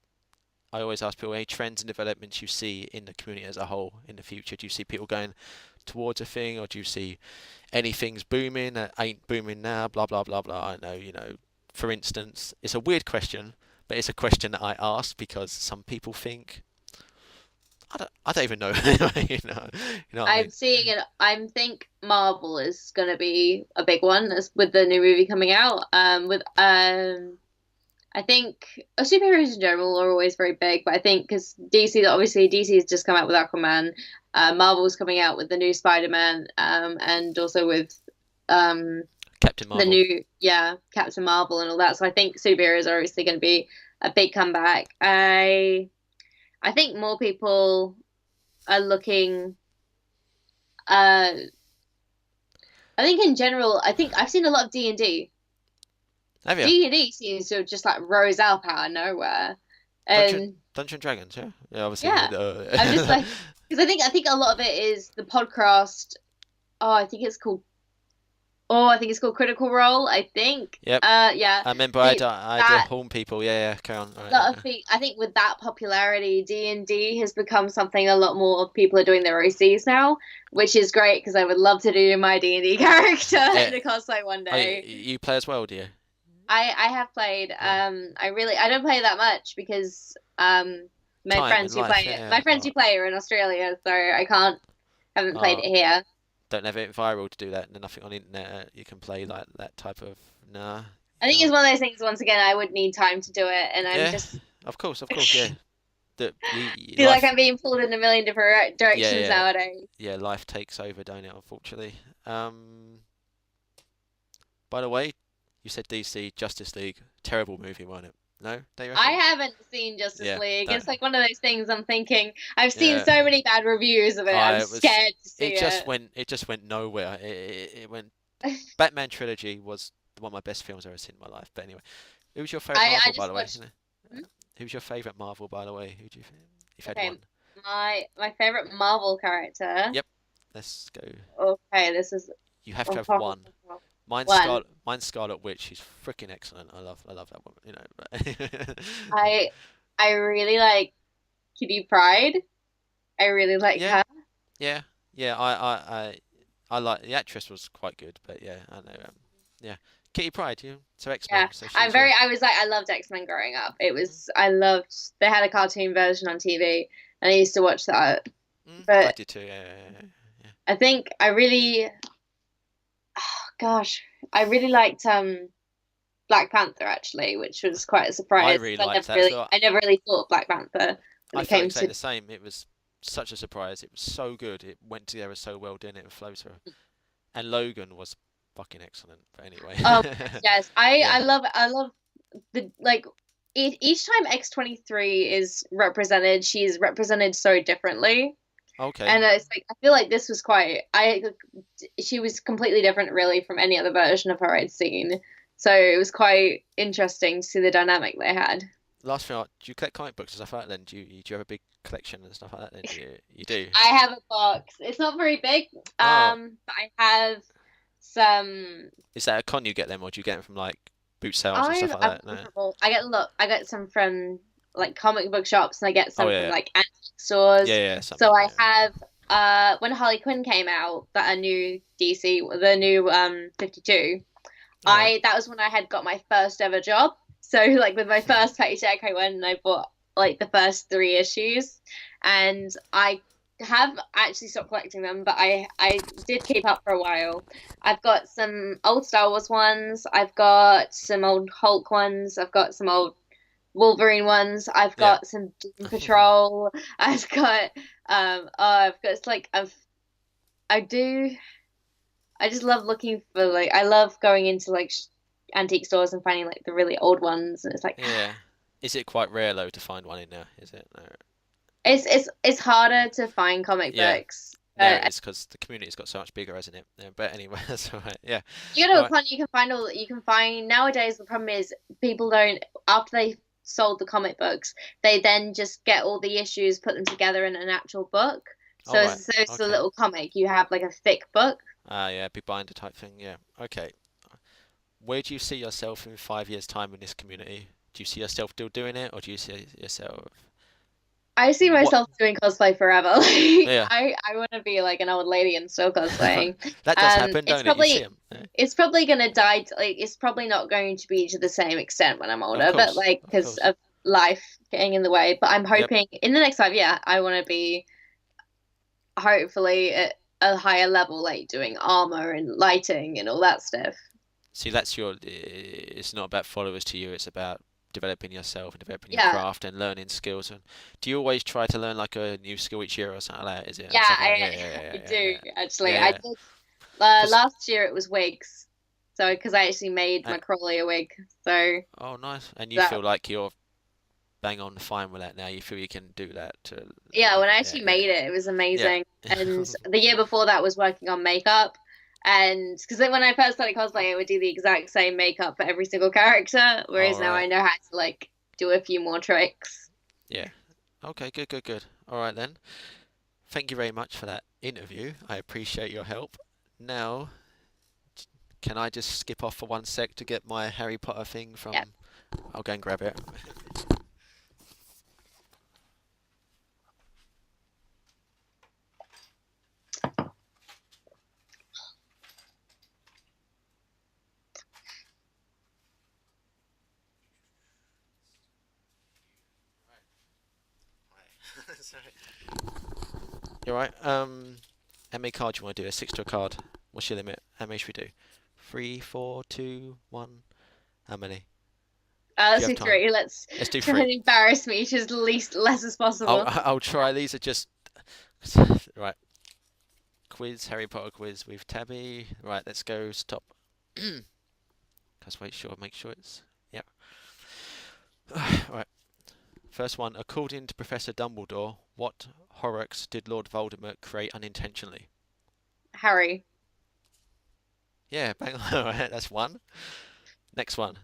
A: I always ask people any trends and developments you see in the community as a whole in the future. Do you see people going towards a thing, or do you see anything's booming that ain't booming now? Blah blah blah blah. I know, For instance, it's a weird question, but it's a question that I ask because some people think I don't even know. You know what I mean?
B: I'm seeing it. I think Marvel is going to be a big one as with the new movie coming out. With I think superheroes in general are always very big, but I think because DC has just come out with Aquaman, Marvel's coming out with the new Spider-Man, and also with um
A: Captain
B: the
A: Marvel.
B: new Captain Marvel and all that. So I think superheroes are obviously going to be a big comeback. I think more people are looking. Uh, I think in general, I think I've seen a lot of D and D.
A: Have you?
B: D&D seems to have just like rose up out of nowhere, and
A: Dungeon Dragons, yeah? Yeah, obviously.
B: yeah, I'm just like because I think a lot of it is the podcast. Oh, I think it's called. Oh, I think it's called Critical Role. I think.
A: Yep.
B: Yeah.
A: I remember
B: The
A: I had to
B: that
A: horn people. Yeah, yeah, carry on. All right.
B: lot of thing. I think with that popularity, D&D has become something a lot more people are doing their OCs now, which is great because I would love to do my D&D character
A: Yeah.
B: in a cosplay one
A: Oh,
B: day.
A: you play as well, do you?
B: I have played.
A: Yeah.
B: I don't play that much because
A: Time in life,
B: my
A: yeah.
B: friends who play are in Australia, so I haven't played
A: Oh,
B: it here.
A: don't have it viral to do that. Nothing on the internet. You can play like that type of. Nah,
B: I
A: you
B: think it's
A: can't.
B: one of those things. Once again, I would need time to do it, and I'm
A: Yeah,
B: just
A: of course, yeah. The
B: feel like
A: life.
B: I'm being pulled in a million different
A: Yeah,
B: directions
A: yeah,
B: nowadays.
A: yeah. Life takes over, don't it? Unfortunately. Um. By the way, you said DC Justice League, terrible movie, wasn't it? No, don't you
B: I
A: reckon?
B: haven't seen Justice
A: Yeah,
B: League.
A: no,
B: It's like one of those things I'm thinking. I've seen
A: yeah.
B: so many bad reviews of it. I'm
A: It was.
B: scared to see it.
A: It just went nowhere. It went. Batman trilogy was one of my best films I've ever seen in my life. But anyway, who was your favorite
B: I
A: Marvel, by
B: just
A: the way?
B: watched. Hmm?
A: Who's your favorite Marvel, by the way? Who do you, if you had
B: Okay,
A: one?
B: my favorite Marvel character.
A: Yep, let's go.
B: Okay, this is
A: You have to have
B: oh,
A: one. Mine's
B: one.
A: Scarlet Witch. She's freaking excellent. I love that woman. But
B: I I really like Kitty Pryde. I really like
A: yeah,
B: her.
A: yeah, yeah. I like the actress was quite good, but yeah, I know. Yeah, Kitty Pryde. You so X Men.
B: Yeah,
A: So
B: I'm
A: she's
B: very. I was like, I loved X-Men growing up. It was. I loved. They had a cartoon version on TV, and I used to watch that.
A: I
B: But
A: did too. Yeah.
B: I think I really, gosh, I really liked Black Panther actually, which was quite a
A: I
B: surprise
A: really
B: 'cause
A: liked that as well.
B: I never really thought of Black Panther when
A: I
B: it
A: felt
B: came
A: exactly
B: to.
A: the same. It was such a surprise. It was so good. It went together so well, didn't it? It flowed through. And Logan was fucking excellent. But anyway,
B: Oh yes,
A: yeah.
B: I love the like each time X-23 is represented, she's represented so differently.
A: Okay.
B: And it's like I feel like this was quite I she was completely different really from any other version of her I'd seen. So it was quite interesting to see the dynamic they had.
A: Last thing, do you collect comic books and stuff like that? Then do you have a big collection and stuff like that? Then you do.
B: I have a box. It's not very big,
A: Oh,
B: but I have some.
A: is that a con you get them, or do you get them from like boot sales and stuff
B: I'm
A: like
B: I'm
A: that? No.
B: comfortable. I get some from like comic book shops, and I get
A: Oh
B: some from
A: yeah,
B: like antique stores.
A: yeah, something.
B: So I
A: Yeah.
B: have when Harley Quinn came out, that a new DC, the new 52.
A: All right.
B: I That was when I had got my first ever job. So like with my first paycheck, I went and I bought like the first three issues, and I have actually stopped collecting them, but I did keep up for a while. I've got some old Star Wars ones. I've got some old Hulk ones. I've got some old Wolverine ones. I've
A: Yeah.
B: got some Doom Patrol. I've got it's like I do I just love looking for like I love going into like antique stores and finding like the really old ones, and it's like
A: Yeah. Is it quite rare though to find one in there? Is it? No.
B: it's harder to find comic
A: Yeah.
B: books.
A: Now it is because the community's got so much bigger, hasn't it? Yeah, but anyway, that's all right. Yeah.
B: You go
A: All
B: to a
A: right.
B: con, you can find all you can find nowadays. The problem is people don't after they sold the comic books, they then just get all the issues, put them together in an actual book.
A: All
B: So
A: right.
B: it's a
A: Okay.
B: little comic. You have like a thick book.
A: Ah, yeah, big binder type thing. Yeah. Okay. Where do you see yourself in 5 years' time in this community? Do you see yourself still doing it, or do you see yourself?
B: I see
A: What?
B: myself doing cosplay forever. Like
A: Yeah.
B: I want to be like an old lady and still cosplaying.
A: That does happen,
B: It's
A: don't it? You see them.
B: it's probably gonna die. Like it's probably not going to be to the same extent when I'm
A: Of
B: older, but
A: course.
B: like
A: Of
B: because
A: course.
B: of life getting in the way. But I'm
A: Yep.
B: hoping in the next 5 years I want to be hopefully at a higher level, like doing armor and lighting and all that stuff.
A: See, that's your. It's not about followers to you. It's about developing yourself and developing your
B: Yeah,
A: craft and learning skills. And do you always try to learn like a new skill each year or something like that? Is it
B: yeah,
A: something like yeah, yeah,
B: I
A: yeah, yeah,
B: do
A: yeah,
B: actually.
A: yeah,
B: I
A: yeah.
B: did
A: Because
B: last year it was wigs, so because I actually made my Crawley a wig, so
A: oh, nice. And you
B: that
A: feel like you're bang on fine with that now. You feel you can do that to
B: yeah,
A: like
B: when I
A: yeah,
B: actually
A: yeah,
B: made it, it was
A: yeah.
B: amazing. And the year before that was working on makeup. And because when I first started cosplay, I would do the exact same makeup for every single character,
A: All
B: whereas now
A: right.
B: I know how to like do a few more tricks.
A: Yeah. Okay. Good. Good. Good. All right then. Thank you very much for that interview. I appreciate your help. Now, can I just skip off for 1 sec to get my Harry Potter thing
B: Yeah.
A: from? I'll go and grab it. Sorry. You alright? How many cards you want to do? A six to a card. What's your limit? How many should we do? Three, four, two, one. How many? Do you
B: Let's
A: have
B: do
A: time?
B: three. Let's
A: Let's do
B: try
A: three.
B: and embarrass me to as least less as
A: I'll
B: possible.
A: I'll try. These are just right. Quiz, Harry Potter quiz with Tabby. Right, let's go. Stop. Just make sure it's yeah. Right. First one. According to Professor Dumbledore, what Horrocks did Lord Voldemort create unintentionally?
B: Harry.
A: Yeah, bang on. Alright, that's one. Next one.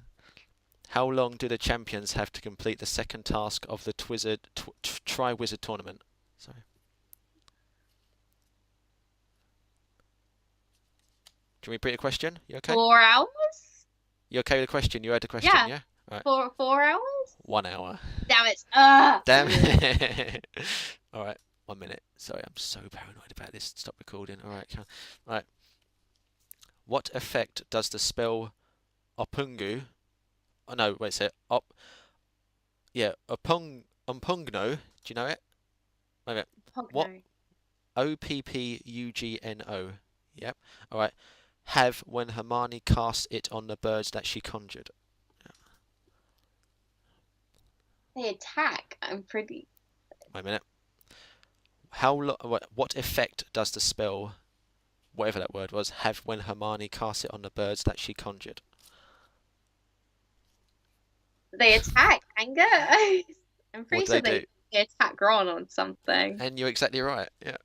A: How long do the champions have to complete the second task of the Tri-Wizard tournament? Sorry. Do you want me to repeat the question? You okay?
B: 4 hours?
A: You okay with the question? You heard the question,
B: Yeah,
A: yeah? Right.
B: 4 hours?
A: 1 hour.
B: Damn it.
A: Damn it. Alright, 1 minute. Sorry, I'm so paranoid about this. Stop recording. Alright, Alright. What effect does the spell Opungu... Oh no, wait a sec. Ompugno. Do you know it? Wait a minute. What?
B: Pogno.
A: Oppugno. Yep. Alright. Have when Hermione casts it on the birds that she conjured.
B: They attack. I'm pretty.
A: Wait a minute. What effect does the spell, whatever that word was, have when Hermione casts it on the birds that she conjured?
B: They attack anger. I'm
A: What
B: pretty
A: do
B: sure
A: they do?
B: they attack Ron on something.
A: And you're exactly right. Yeah.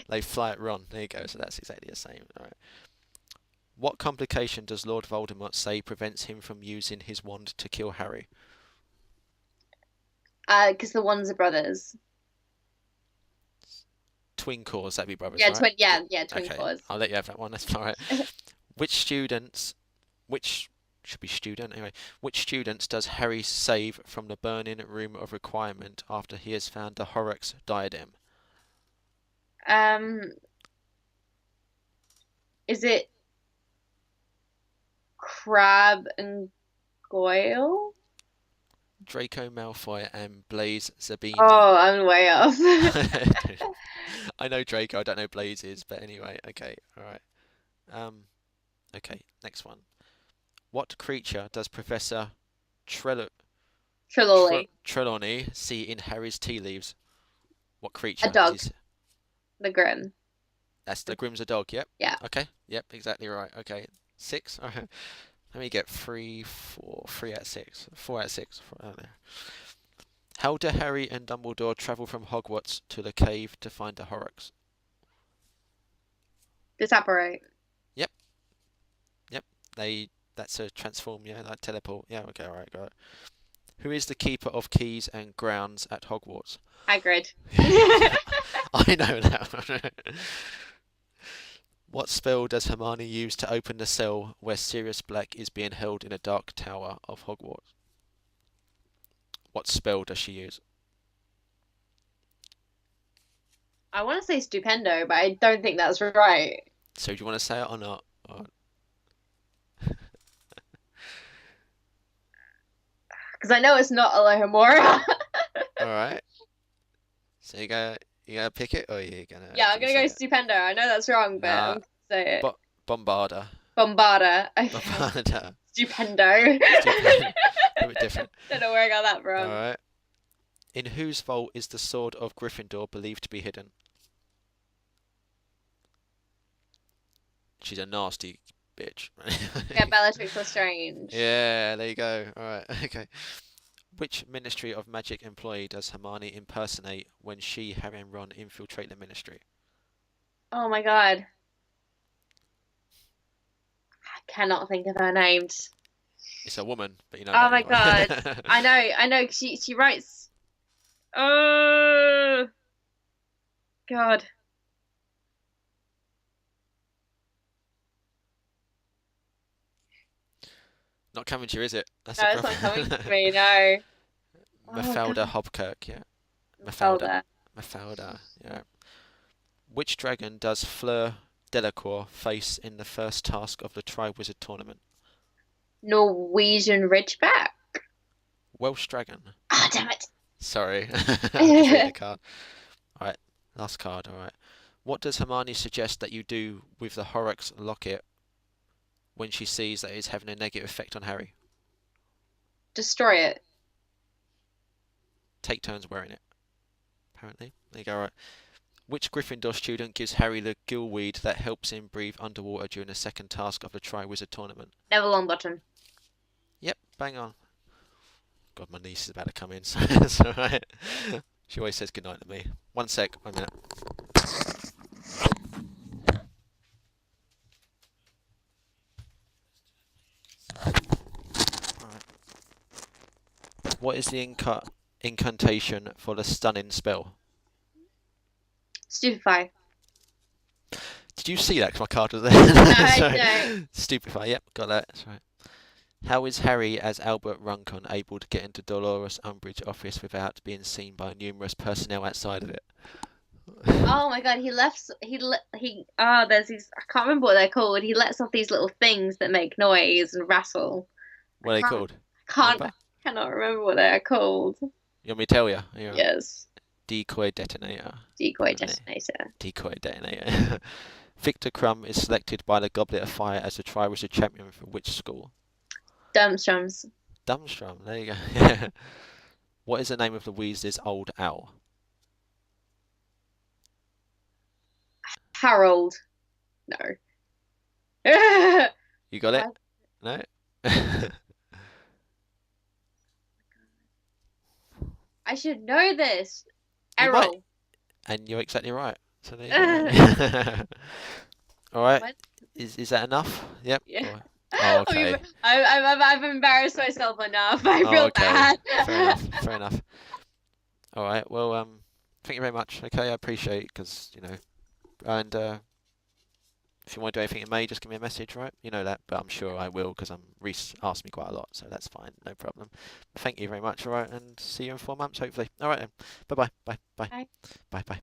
A: They fly at Ron. There you go. So that's exactly the same. All right. What complication does Lord Voldemort say prevents him from using his wand to kill Harry?
B: Because the ones are brothers.
A: Twin cores, that'd be brothers,
B: Yeah,
A: right?
B: twin. Yeah, yeah, twin
A: Okay,
B: cores.
A: I'll let you have that one. That's all right. Which students, which should be student anyway, which students does Harry save from the burning room of requirement after he has found the Horrocks diadem?
B: Um, is it Crab and Goyle?
A: Draco Malfoy and Blaise Zabini.
B: Oh, I'm way off.
A: I know Draco, I don't know Blaze is, but anyway, okay, alright. Um, okay, next one. What creature does Professor Trel
B: Trelawney.
A: Trelawney see in Harry's tea leaves? What
B: A
A: creature does he
B: dog.
A: see?
B: The Grim.
A: That's the Grimm's a dog, yep.
B: Yeah.
A: Okay, yep, exactly right. Okay, 6. Alright. Let me get 3 out of 6. 4 out of 6. How do Harry and Dumbledore travel from Hogwarts to the cave to find the Horrocks?
B: Disapparate.
A: Yep, yep. That's a transform, yeah, like teleport. Yeah, okay, alright, got it. Who is the keeper of keys and grounds at Hogwarts?
B: Hagrid.
A: I know that. What spell does Hermione use to open the cell where Sirius Black is being held in a dark tower of Hogwarts? What spell does she use?
B: I want to say stupendo, but I don't think that's right.
A: So do you want to say it or not?
B: Because I know it's not Alohomora.
A: All right. So you gonna pick it, or you gonna
B: Yeah, I'm
A: actually
B: gonna go
A: say it?
B: stupendo. I know that's wrong, but I'm
A: Nah,
B: gonna say it.
A: Bombarda.
B: Bombarda. Okay.
A: Bombarda.
B: Stupendo.
A: Stupid. A bit different.
B: Don't know where I got that
A: All
B: from.
A: right. In whose vault is the sword of Gryffindor believed to be hidden? She's a nasty bitch.
B: Yeah, Bellatrix Lestrange.
A: Yeah, there you go. All right. Okay. Which Ministry of Magic employee does Hermione impersonate when she, Harry, and Ron infiltrate the Ministry?
B: Oh my god. I cannot think of her names.
A: It's a woman, but you know
B: Oh
A: that
B: my god.
A: anyway.
B: I know. She writes. Oh god.
A: Not coming to you, is it? That's
B: No,
A: the
B: it's not coming
A: problem.
B: to me. No. Oh
A: Mafalda
B: god.
A: Hobkirk, yeah. Mafalda.
B: Zelda.
A: Mafalda, yeah. Which dragon does Fleur Delacour face in the first task of the Triwizard Tournament?
B: Norwegian Ridgeback.
A: Welsh dragon.
B: Ah, damn it.
A: Sorry, I'll just read the card. Alright, last card, alright. What does Hermione suggest that you do with the Horrocks locket when she sees that it's having a negative effect on Harry?
B: Destroy it.
A: Take turns wearing it, apparently. There you go, alright. Which Gryffindor student gives Harry the gillweed that helps him breathe underwater during the second task of the Triwizard Tournament?
B: Neville Longbottom.
A: Yep, bang on. God, my niece is about to come in, so that's alright. She always says goodnight to me. 1 sec, 1 minute. Alright. What is the incantation for the stunning spell?
B: Stupefy.
A: Did you see that? 'Cause my card was there.
B: I know.
A: Stupefy, yep, got that. That's right. How is Harry, as Albert Runcorn, able to get into Dolores Umbridge office without being seen by numerous personnel outside of it?
B: Oh my god, there's these, I can't remember what they're called. He lets off these little things that make noise and rattle.
A: What are they called?
B: Can't
A: Remember?
B: cannot remember what they're called.
A: You want me to tell you? Yeah.
B: Yes.
A: Decoy detonator.
B: Decoy detonator.
A: Decoy detonator. Victor Crumb is selected by the Goblet of Fire as the Triwizard Champion for which school?
B: Durmstrom's.
A: Dumstrum, there you go. What is the name of the Weasley's old owl?
B: Harold. No.
A: You got it? No?
B: I should know this.
A: You might.
B: Errol.
A: And you're exactly right. So there you go. Alright.
B: What?
A: Is that enough? Yep.
B: Yeah.
A: Oh, okay.
B: I've embarrassed myself enough. I
A: Oh,
B: feel
A: okay.
B: bad.
A: Fair enough. Fair enough. Alright, well, thank you very much. Okay, I appreciate it, because, you know, and, if you want to do anything in May, just give me a message, right? You know that, but I'm sure I will, because Reese asked me quite a lot, so that's fine, no problem. Thank you very much, alright, and see you in 4 months, hopefully. Alright then, bye-bye, bye, bye,
B: Bye.
A: bye, bye.